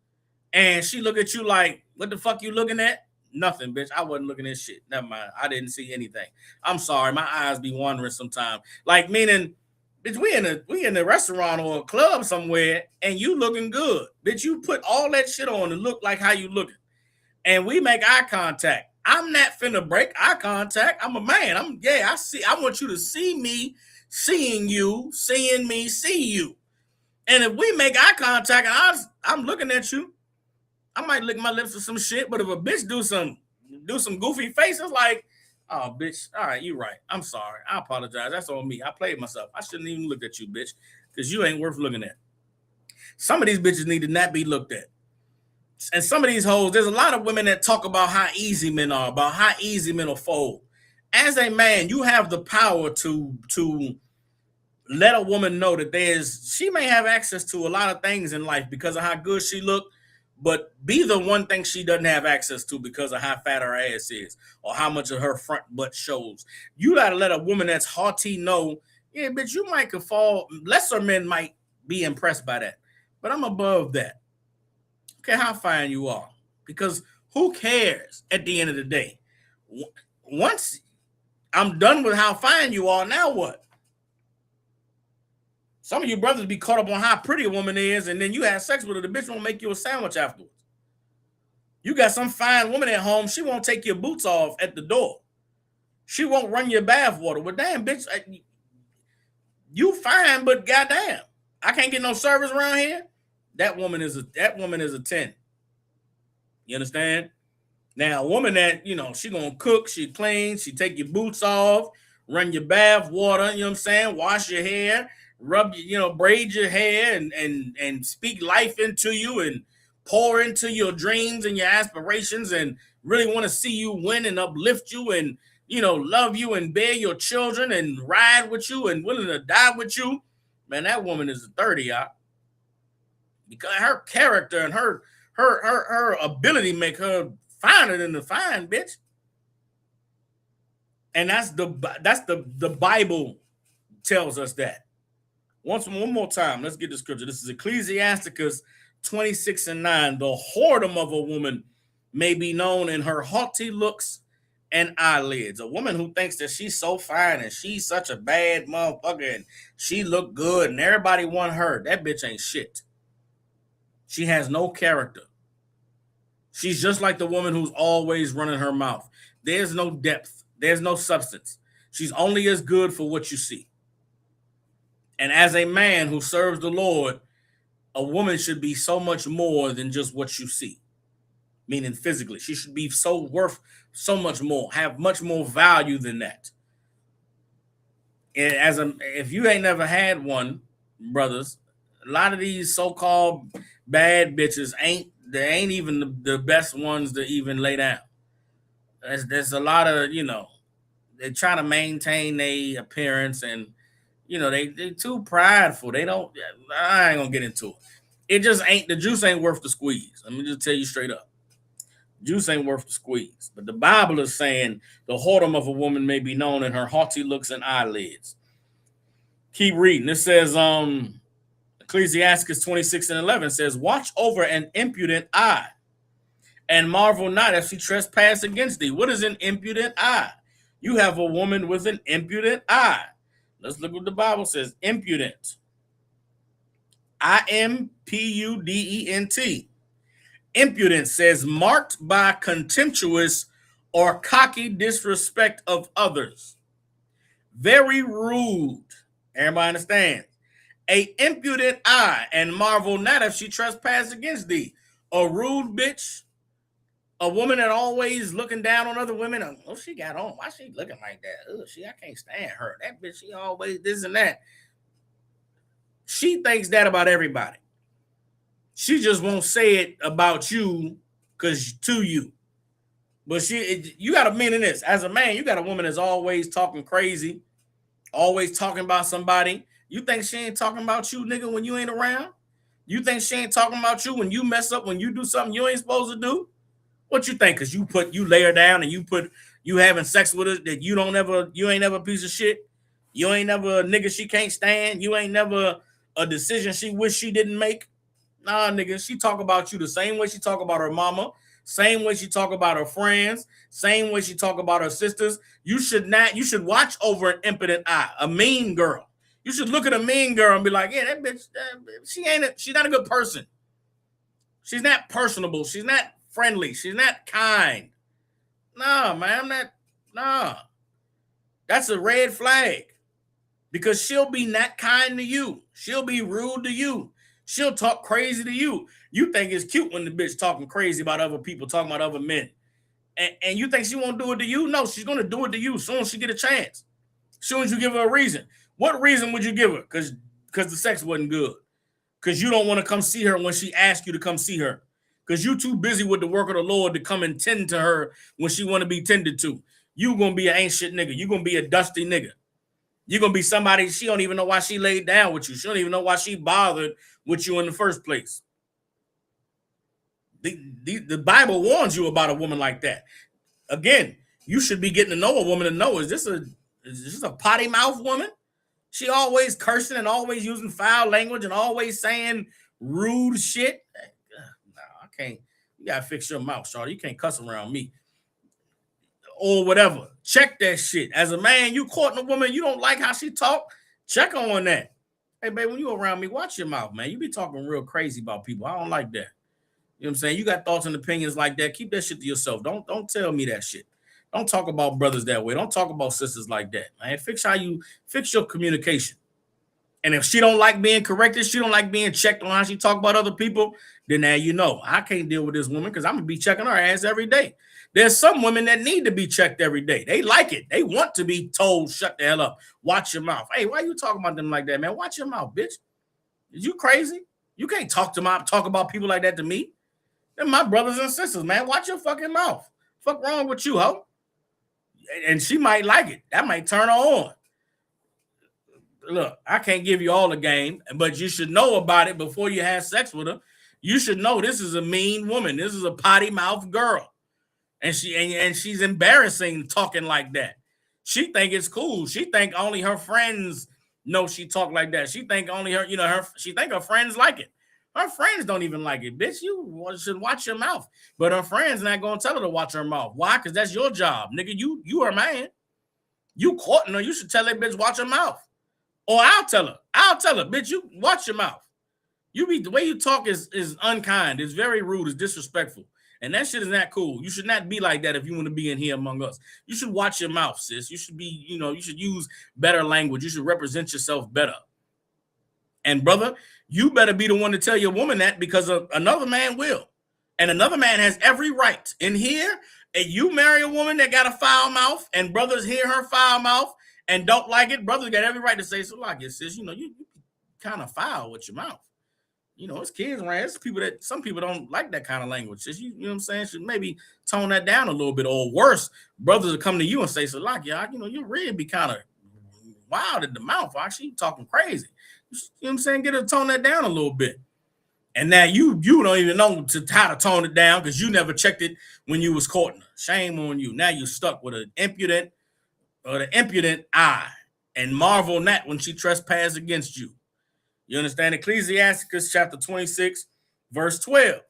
and she look at you like, what the fuck you looking at? Nothing, bitch. I wasn't looking at shit. Never mind. I didn't see anything. I'm sorry. My eyes be wandering sometimes. Like, meaning, bitch, we in a restaurant or a club somewhere and you looking good. Bitch, you put all that shit on to look like how you looking. And we make eye contact. I'm not finna break eye contact. I'm a man. I want you to see me, seeing you, seeing me, see you. And if we make eye contact and I'm looking at you, I might lick my lips or some shit. But if a bitch do some goofy faces, like, oh, bitch, all right, you right. I'm sorry. I apologize. That's on me. I played myself. I shouldn't even look at you, bitch, because you ain't worth looking at. Some of these bitches need to not be looked at. And some of these hoes, there's a lot of women that talk about how easy men are, about how easy men will fold. As a man, you have the power to let a woman know that she may have access to a lot of things in life because of how good she look, but be the one thing she doesn't have access to because of how fat her ass is or how much of her front butt shows. You got to let a woman that's haughty know, yeah, bitch, you might could fall. Lesser men might be impressed by that, but I'm above that. Okay, how fine you are, because who cares at the end of the day? Once I'm done with how fine you are, now what? Some of you brothers be caught up on how pretty a woman is, and then you have sex with her, the bitch won't make you a sandwich afterwards. You got some fine woman at home, she won't take your boots off at the door. She won't run your bath water. Well, damn, bitch, you fine, but goddamn, I can't get no service around here. That woman is a 10. You understand? Now, a woman that, she gonna cook, she clean, she take your boots off, run your bath water, you know what I'm saying? Wash your hair, rub braid your hair and speak life into you and pour into your dreams and your aspirations and really want to see you win and uplift you and, love you and bear your children and ride with you and willing to die with you. Man, that woman is a 30, y'all. Because her character and her ability make her finer than the fine bitch. And that's the Bible tells us that. One more time, let's get the scripture. This is Ecclesiasticus 26:9. The whoredom of a woman may be known in her haughty looks and eyelids. A woman who thinks that she's so fine and she's such a bad motherfucker and she look good and everybody want her. That bitch ain't shit. She has no character. She's just like the woman who's always running her mouth. There's no depth. There's no substance. She's only as good for what you see. And as a man who serves the Lord, a woman should be so much more than just what you see. Meaning physically. She should be worth so much more, have much more value than that. And if you ain't never had one, brothers, a lot of these so-called bad bitches ain't even the best ones to even lay down. There's a lot of, they try to maintain their appearance and, they too prideful. I ain't gonna get into it. It just ain't, the juice ain't worth the squeeze. Let me just tell you straight up. Juice ain't worth the squeeze. But the Bible is saying the whoredom of a woman may be known in her haughty looks and eyelids. Keep reading. It says, Ecclesiasticus 26:11 says, watch over an impudent eye and marvel not if she trespass against thee. What is an impudent eye? You have a woman with an impudent eye. Let's look what the Bible says. Impudent. I-M-P-U-D-E-N-T. Impudent says marked by contemptuous or cocky disrespect of others. Very rude. Everybody understand? A impudent eye, and marvel not if she trespass against thee. A rude bitch, A woman that always looking down on other women. Oh, she got on. Why she looking like that? Oh, I can't stand her. That bitch, she always this and that. She thinks that about everybody. She just won't say it about you because to you. But you got a man in this. As a man, you got a woman that's always talking crazy, always talking about somebody. You think she ain't talking about you, nigga, when you ain't around? You think she ain't talking about you when you mess up, when you do something you ain't supposed to do? What you think? Because you lay her down and you having sex with her that you ain't never a piece of shit. You ain't never a nigga she can't stand. You ain't never a decision she wish she didn't make. Nah, nigga, she talk about you the same way she talk about her mama, same way she talk about her friends, same way she talk about her sisters. You should watch over an impotent eye, a mean girl. You should look at a mean girl and be like, yeah, that bitch, she's not a good person. She's not personable. She's not friendly. She's not kind. Nah, man, that's a red flag because she'll be not kind to you. She'll be rude to you. She'll talk crazy to you. You think it's cute when the bitch talking crazy about other people, talking about other men. And you think she won't do it to you? No, she's going to do it to you as soon as she get a chance. As soon as you give her a reason. What reason would you give her? Because the sex wasn't good. Because you don't want to come see her when she asks you to come see her. Because you too busy with the work of the Lord to come and tend to her when she want to be tended to. You going to be an ain't shit nigga. You going to be a dusty nigga. You're going to be somebody, she don't even know why she laid down with you. She don't even know why she bothered with you in the first place. The Bible warns you about a woman like that. Again, you should be getting to know a woman to know, is this a potty mouth woman? She always cursing and always using foul language and always saying rude shit. No, I can't. You got to fix your mouth, Shawty. You can't cuss around me. Or whatever. Check that shit. As a man, you courting a woman, you don't like how she talk, check on that. Hey, babe, when you around me, watch your mouth, man. You be talking real crazy about people. I don't like that. You know what I'm saying? You got thoughts and opinions like that. Keep that shit to yourself. Don't tell me that shit. Don't talk about brothers that way. Don't talk about sisters like that, man. Fix your communication. And if she don't like being corrected, she don't like being checked on how she talk about other people, then now you know. I can't deal with this woman because I'm going to be checking her ass every day. There's some women that need to be checked every day. They like it. They want to be told, shut the hell up. Watch your mouth. Hey, why you talking about them like that, man? Watch your mouth, bitch. Is you crazy? You can't talk about people like that to me. They're my brothers and sisters, man. Watch your fucking mouth. Fuck wrong with you, ho? And she might like it. That might turn her on. Look, I can't give you all the game, but you should know about it before you have sex with her. You should know this is a mean woman. This is a potty mouth girl. And she's embarrassing talking like that. She think it's cool. She think only her friends know she talk like that. She think only she think her friends like it. Her friends don't even like it. Bitch, you should watch your mouth. But her friends not going to tell her to watch her mouth. Why? Because that's your job. Nigga, you are a man. You courting her. You should tell that bitch watch her mouth. Or I'll tell her, bitch, you watch your mouth. The way you talk is unkind. It's very rude. It's disrespectful. And that shit is not cool. You should not be like that if you want to be in here among us. You should watch your mouth, sis. You should be, you should use better language. You should represent yourself better. And brother, you better be the one to tell your woman that because another man will. And another man has every right in here. And you marry a woman that got a foul mouth and brothers hear her foul mouth and don't like it, brothers got every right to say, so like it, sis, you kind of foul with your mouth. It's kids around. It's people some people don't like that kind of language. Sis, you know what I'm saying? Should maybe tone that down a little bit. Or worse, brothers will come to you and say, so like, yeah, your rib be kind of wild at the mouth. Actually, talking crazy. You know what I'm saying? Get her to tone that down a little bit. And now you don't even know how to tone it down because you never checked it when you was courting her. Shame on you. Now you're stuck with an impudent eye and marvel not when she trespass against you. You understand? Ecclesiasticus chapter 26, verse 12.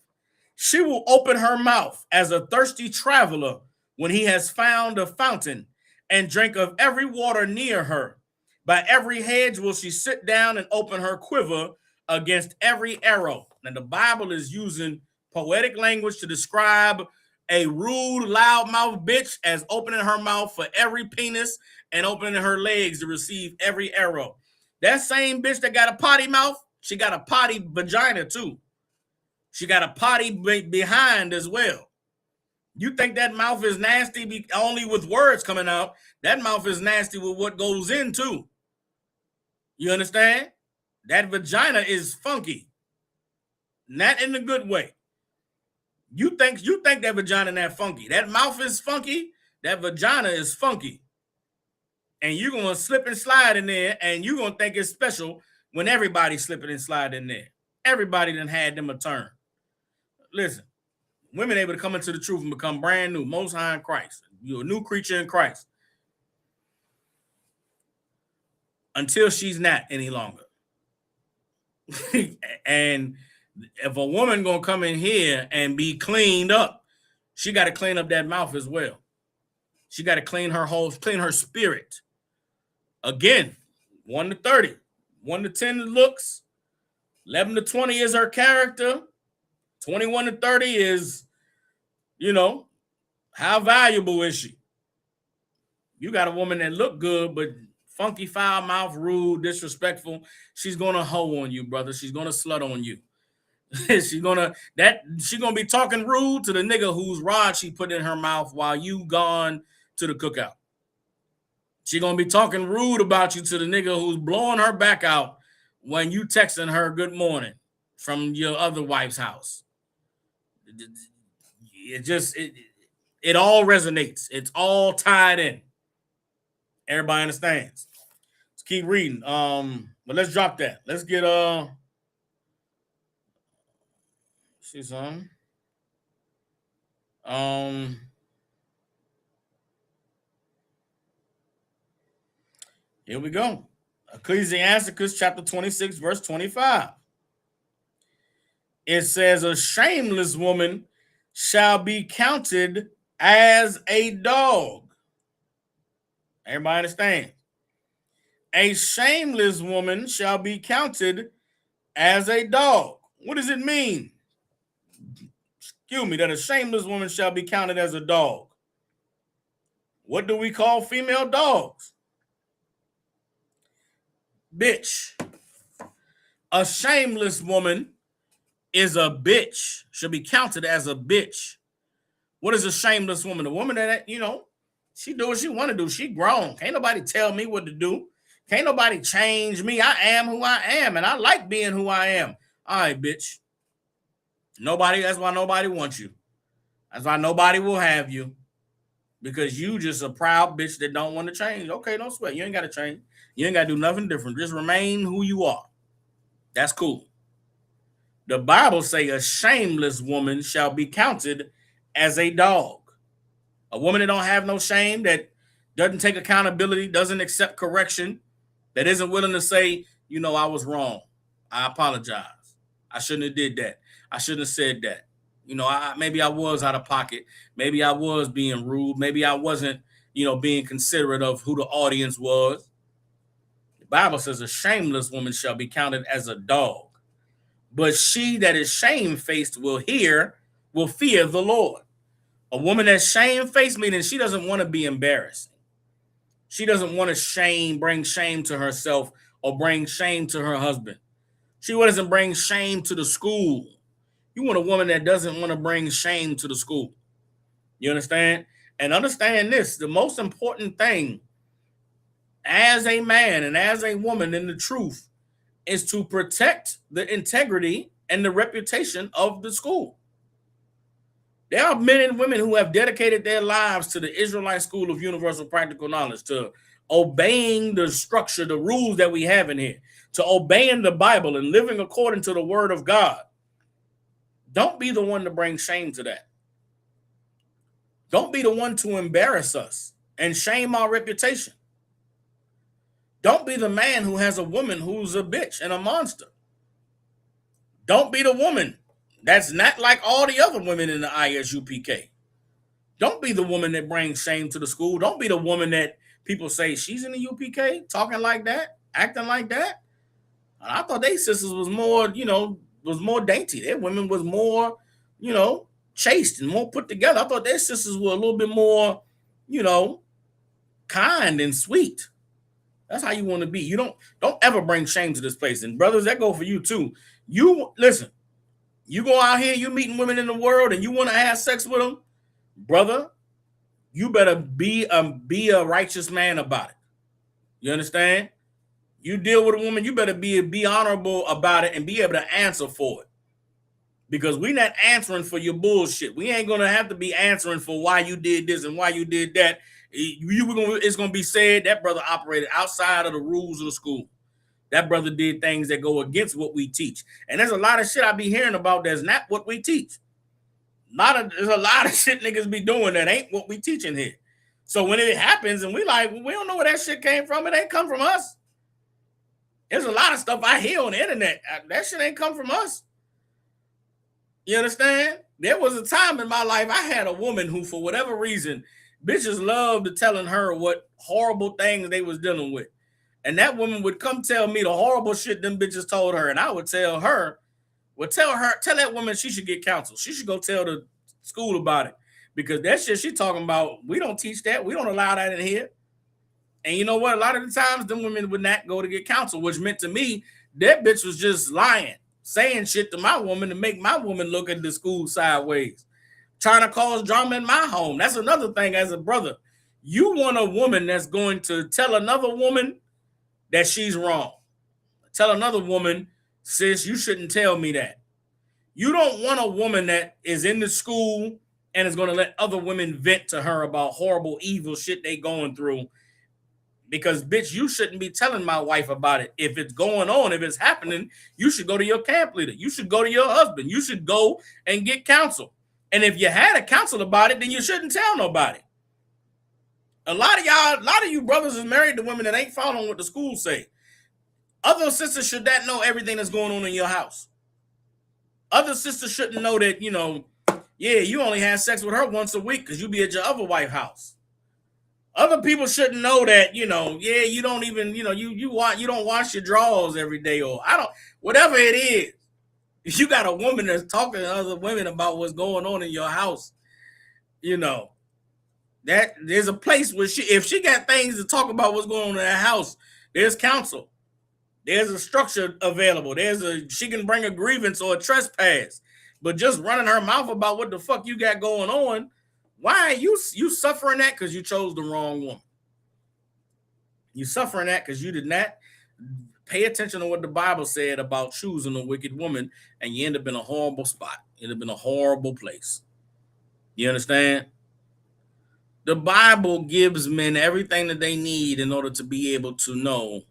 She will open her mouth as a thirsty traveler when he has found a fountain and drink of every water near her. By every hedge will she sit down and open her quiver against every arrow. Now the Bible is using poetic language to describe a rude, loudmouth bitch as opening her mouth for every penis and opening her legs to receive every arrow. That same bitch that got a potty mouth, she got a potty vagina too. She got a potty behind as well. You think that mouth is nasty only with words coming out? That mouth is nasty with what goes into. You understand? That vagina is funky. Not in a good way. You think that vagina that funky. That mouth is funky. That vagina is funky. And you're going to slip and slide in there, and you're going to think it's special when everybody's slipping and sliding in there. Everybody done had them a turn. Listen, women able to come into the truth and become brand new, most high in Christ. You're a new creature in Christ. Until she's not any longer. And if a woman going to come in here and be cleaned up, she got to clean up that mouth as well. She got to clean her spirit. Again, 1 to 30, 1 to 10 looks, 11 to 20 is her character, 21 to 30 is, how valuable is she? You got a woman that look good, but funky, foul mouth, rude, disrespectful. She's gonna hoe on you, brother. She's gonna slut on you. She's gonna be talking rude to the nigga whose rod she put in her mouth while you gone to the cookout. She gonna be talking rude about you to the nigga who's blowing her back out when you texting her good morning from your other wife's house. It all resonates. It's all tied in. Everybody understands. Let's keep reading. But let's drop that. Let's get see something. Here we go. Ecclesiasticus chapter 26, verse 25. It says, a shameless woman shall be counted as a dog. Everybody understand? A shameless woman shall be counted as a dog. What does it mean? Excuse me, that a shameless woman shall be counted as a dog. What do we call female dogs? Bitch. A shameless woman is a bitch, should be counted as a bitch. What is a shameless woman? A woman that, she do what she want to do. She grown. Can't nobody tell me what to do. Can't nobody change me. I am who I am, and I like being who I am. All right, bitch. That's why nobody wants you. That's why nobody will have you. Because you just a proud bitch that don't want to change. Okay, don't sweat. You ain't got to change. You ain't got to do nothing different. Just remain who you are. That's cool. The Bible say a shameless woman shall be counted as a dog. A woman that don't have no shame, that doesn't take accountability, doesn't accept correction, that isn't willing to say, I was wrong. I apologize. I shouldn't have did that. I shouldn't have said that. Maybe I was out of pocket. Maybe I was being rude. Maybe I wasn't, being considerate of who the audience was. The Bible says a shameless woman shall be counted as a dog. But she that is shamefaced will fear the Lord. A woman that's shamefaced, meaning she doesn't want to be embarrassed. She doesn't want to bring shame to herself or bring shame to her husband. She doesn't bring shame to the school. You want a woman that doesn't want to bring shame to the school. You understand? And understand this, the most important thing as a man and as a woman in the truth is to protect the integrity and the reputation of the school. There are men and women who have dedicated their lives to the Israelite School of Universal Practical Knowledge, to obeying the structure, the rules that we have in here, to obeying the Bible and living according to the word of God. Don't be the one to bring shame to that. Don't be the one to embarrass us and shame our reputation. Don't be the man who has a woman who's a bitch and a monster. Don't be the woman that's not like all the other women in the ISUPK. Don't be the woman that brings shame to the school. Don't be the woman that people say she's in the UPK talking like that, acting like that. I thought they sisters was more, was more dainty. Their women was more, chaste and more put together. I thought their sisters were a little bit more, kind and sweet. That's how you want to be. You don't ever bring shame to this place. And brothers, that go for you too. You listen, you go out here, you meeting women in the world and you want to have sex with them. brother, you better be a righteous man about it. You understand? You deal with a woman, you better be honorable about it and be able to answer for it. Because we not answering for your bullshit. We ain't gonna have to be answering for why you did this and why you did that. It's gonna be said that brother operated outside of the rules of the school. That brother did things that go against what we teach. And there's a lot of shit I be hearing about that's not what we teach. There's a lot of shit niggas be doing that ain't what we teaching here. So when it happens and we like, we don't know where that shit came from, it ain't come from us. There's a lot of stuff I hear on the internet. That shit ain't come from us. You understand? There was a time in my life I had a woman who, for whatever reason, bitches loved telling her what horrible things they was dealing with. And that woman would come tell me the horrible shit them bitches told her. And I would tell that woman she should get counsel. She should go tell the school about it. Because that shit she talking about, we don't teach that. We don't allow that in here. And you know what? A lot of the times, them women would not go to get counsel, which meant to me, that bitch was just lying, saying shit to my woman to make my woman look at the school sideways, trying to cause drama in my home. That's another thing as a brother. You want a woman that's going to tell another woman that she's wrong. Tell another woman, sis, you shouldn't tell me that. You don't want a woman that is in the school and is going to let other women vent to her about horrible, evil shit they going through. Because, bitch, you shouldn't be telling my wife about it. If it's going on, if it's happening, you should go to your camp leader. You should go to your husband. You should go and get counsel. And if you had a counsel about it, then you shouldn't tell nobody. A lot of you brothers is married to women that ain't following what the schools say. Other sisters should not know everything that's going on in your house. Other sisters shouldn't know that, you only have sex with her once a week because you be at your other wife's house. Other people shouldn't know that, you don't even, you don't wash your drawers every day, or whatever it is. If you got a woman that's talking to other women about what's going on in your house, that there's a place where if she got things to talk about what's going on in her house, there's counsel. There's a structure available. She can bring a grievance or a trespass, but just running her mouth about what the fuck you got going on, why are you suffering that? Because you chose the wrong woman. You suffering that because you did not pay attention to what the Bible said about choosing a wicked woman, and you end up in a horrible spot. You end up in a horrible place. You understand? The Bible gives men everything that they need in order to be able to know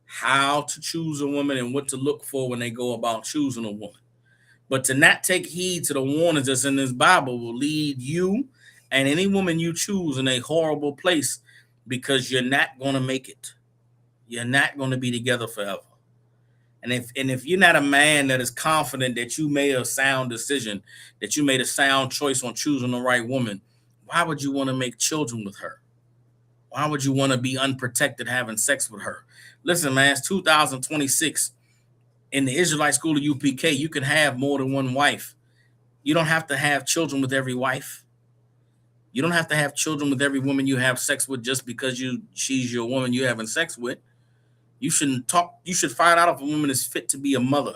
how to choose a woman and what to look for when they go about choosing a woman. But to not take heed to the warnings that's in this Bible will lead you and any woman you choose in a horrible place, because you're not going to make it. You're not going to be together forever. And if you're not a man that is confident that you made a sound decision, that you made a sound choice on choosing the right woman, why would you want to make children with her? Why would you want to be unprotected having sex with her? Listen, man, it's 2026. In the Israelite school of UPK, you can have more than one wife. You don't have to have children with every wife. You don't have to have children with every woman you have sex with just because she's your woman you're having sex with. You should find out if a woman is fit to be a mother.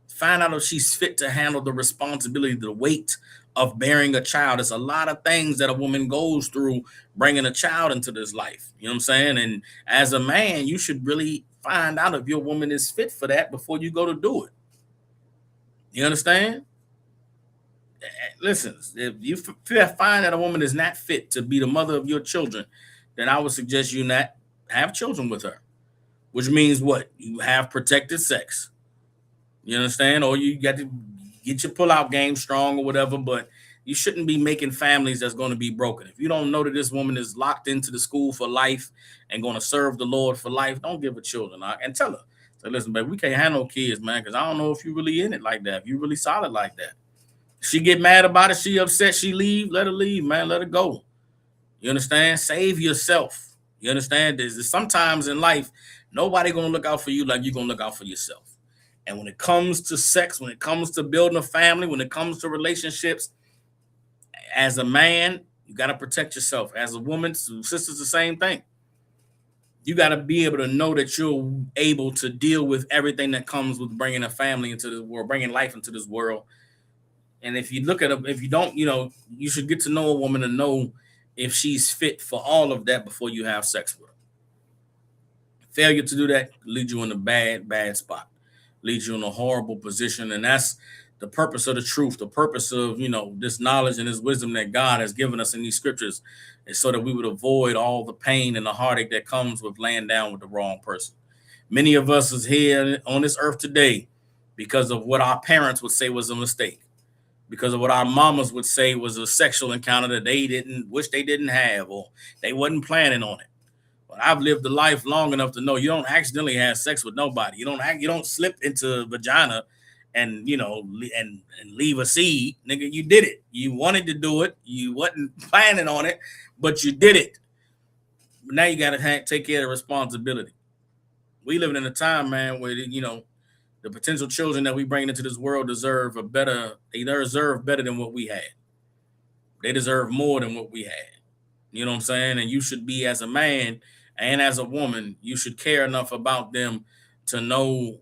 Find out if she's fit to handle the responsibility, the weight of bearing a child. There's a lot of things that a woman goes through bringing a child into this life. You know what I'm saying? And as a man, you should really find out if your woman is fit for that before you go to do it. You understand? Listen, if you find that a woman is not fit to be the mother of your children, then I would suggest you not have children with her. Which means what? You have protected sex. You understand? Or you got to get your pull-out game strong or whatever, but you shouldn't be making families that's going to be broken. If you don't know that this woman is locked into the school for life and going to serve the Lord for life, don't give her children. And tell her, say, listen, baby, we can't have no kids, man, because I don't know if you really in it like that, if you really solid like that. She get mad about it, she upset, she leave, let her leave, man, let her go. You understand? Save yourself. You understand? There's sometimes in life, nobody going to look out for you like you're going to look out for yourself. And when it comes to sex, when it comes to building a family, when it comes to relationships, as a man, you got to protect yourself. As a woman, sisters, the same thing. You got to be able to know that you're able to deal with everything that comes with bringing a family into this world, bringing life into this world. And if you look at her, if you don't, you should get to know a woman to know if she's fit for all of that before you have sex with her. Failure to do that leads you in a bad spot, leads you in a horrible position. And that's the purpose of the truth, the purpose of, this knowledge and this wisdom that God has given us in these scriptures is so that we would avoid all the pain and the heartache that comes with laying down with the wrong person. Many of us is here on this earth today because of what our parents would say was a mistake, because of what our mamas would say was a sexual encounter that they didn't have, or they wasn't planning on it. But I've lived a life long enough to know you don't accidentally have sex with nobody. You don't slip into a vagina and and leave a seed. Nigga, you did it. You wanted to do it. You wasn't planning on it, but you did it. But now you got to take care of the responsibility. We living in a time, man, where the potential children that we bring into this world deserve better than what we had. They deserve more than what we had. You know what I'm saying? And you should be, as a man and as a woman, you should care enough about them to know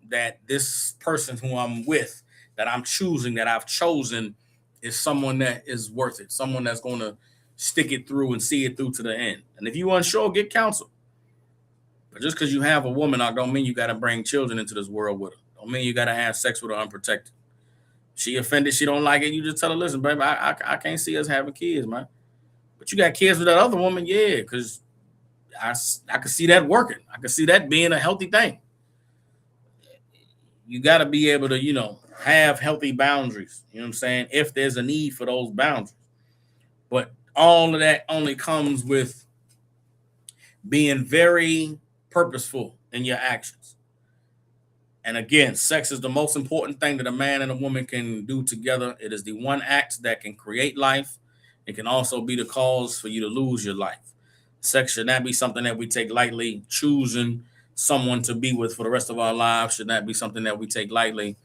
that this person who I'm with, that I'm choosing, that I've chosen, is someone that is worth it, someone that's going to stick it through and see it through to the end. And if you're unsure, get counsel. But just because you have a woman, I don't mean you got to bring children into this world with her. Don't mean you got to have sex with her unprotected. She offended, she don't like it, you just tell her, listen, baby, I can't see us having kids, man. But you got kids with that other woman, yeah, because I could see that working. I could see that being a healthy thing. You got to be able to, have healthy boundaries, you know what I'm saying, if there's a need for those boundaries. But all of that only comes with being very purposeful in your actions. And again, sex is the most important thing that a man and a woman can do together. It is the one act that can create life. It can also be the cause for you to lose your life. Sex should not be something that we take lightly. Choosing someone to be with for the rest of our lives should not be something that we take lightly.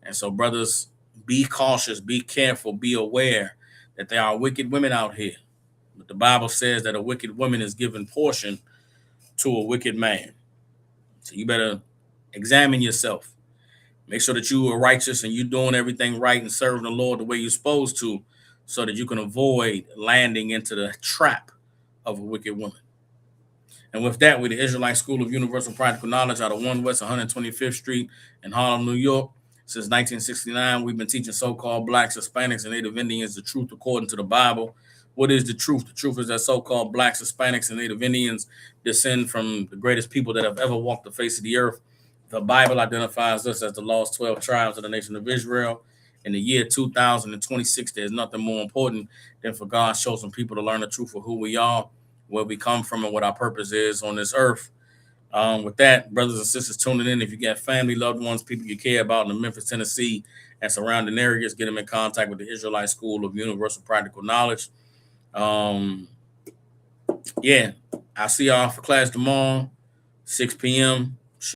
And so, brothers, be cautious, be careful, be aware that there are wicked women out here. But the Bible says that a wicked woman is given portion to a wicked man. So you better examine yourself. Make sure that you are righteous and you're doing everything right and serving the Lord the way you're supposed to, so that you can avoid landing into the trap of a wicked woman. And with that, we're the Israelite School of Universal Practical Knowledge out of 1 West 125th Street in Harlem, New York. Since 1969, we've been teaching so-called Blacks, Hispanics, and Native Indians the truth according to the Bible. What is the truth? The truth is that so-called Blacks, Hispanics, and Native Indians descend from the greatest people that have ever walked the face of the earth. The Bible identifies us as the lost 12 tribes of the nation of Israel. In the year 2026, there's nothing more important than for God's chosen people to learn the truth of who we are, where we come from, and what our purpose is on this earth. With that, brothers and sisters tuning in, if you got family, loved ones, people you care about in the Memphis, Tennessee, and surrounding areas, get them in contact with the Israelite School of Universal Practical Knowledge. I'll see y'all for class tomorrow, 6 p.m.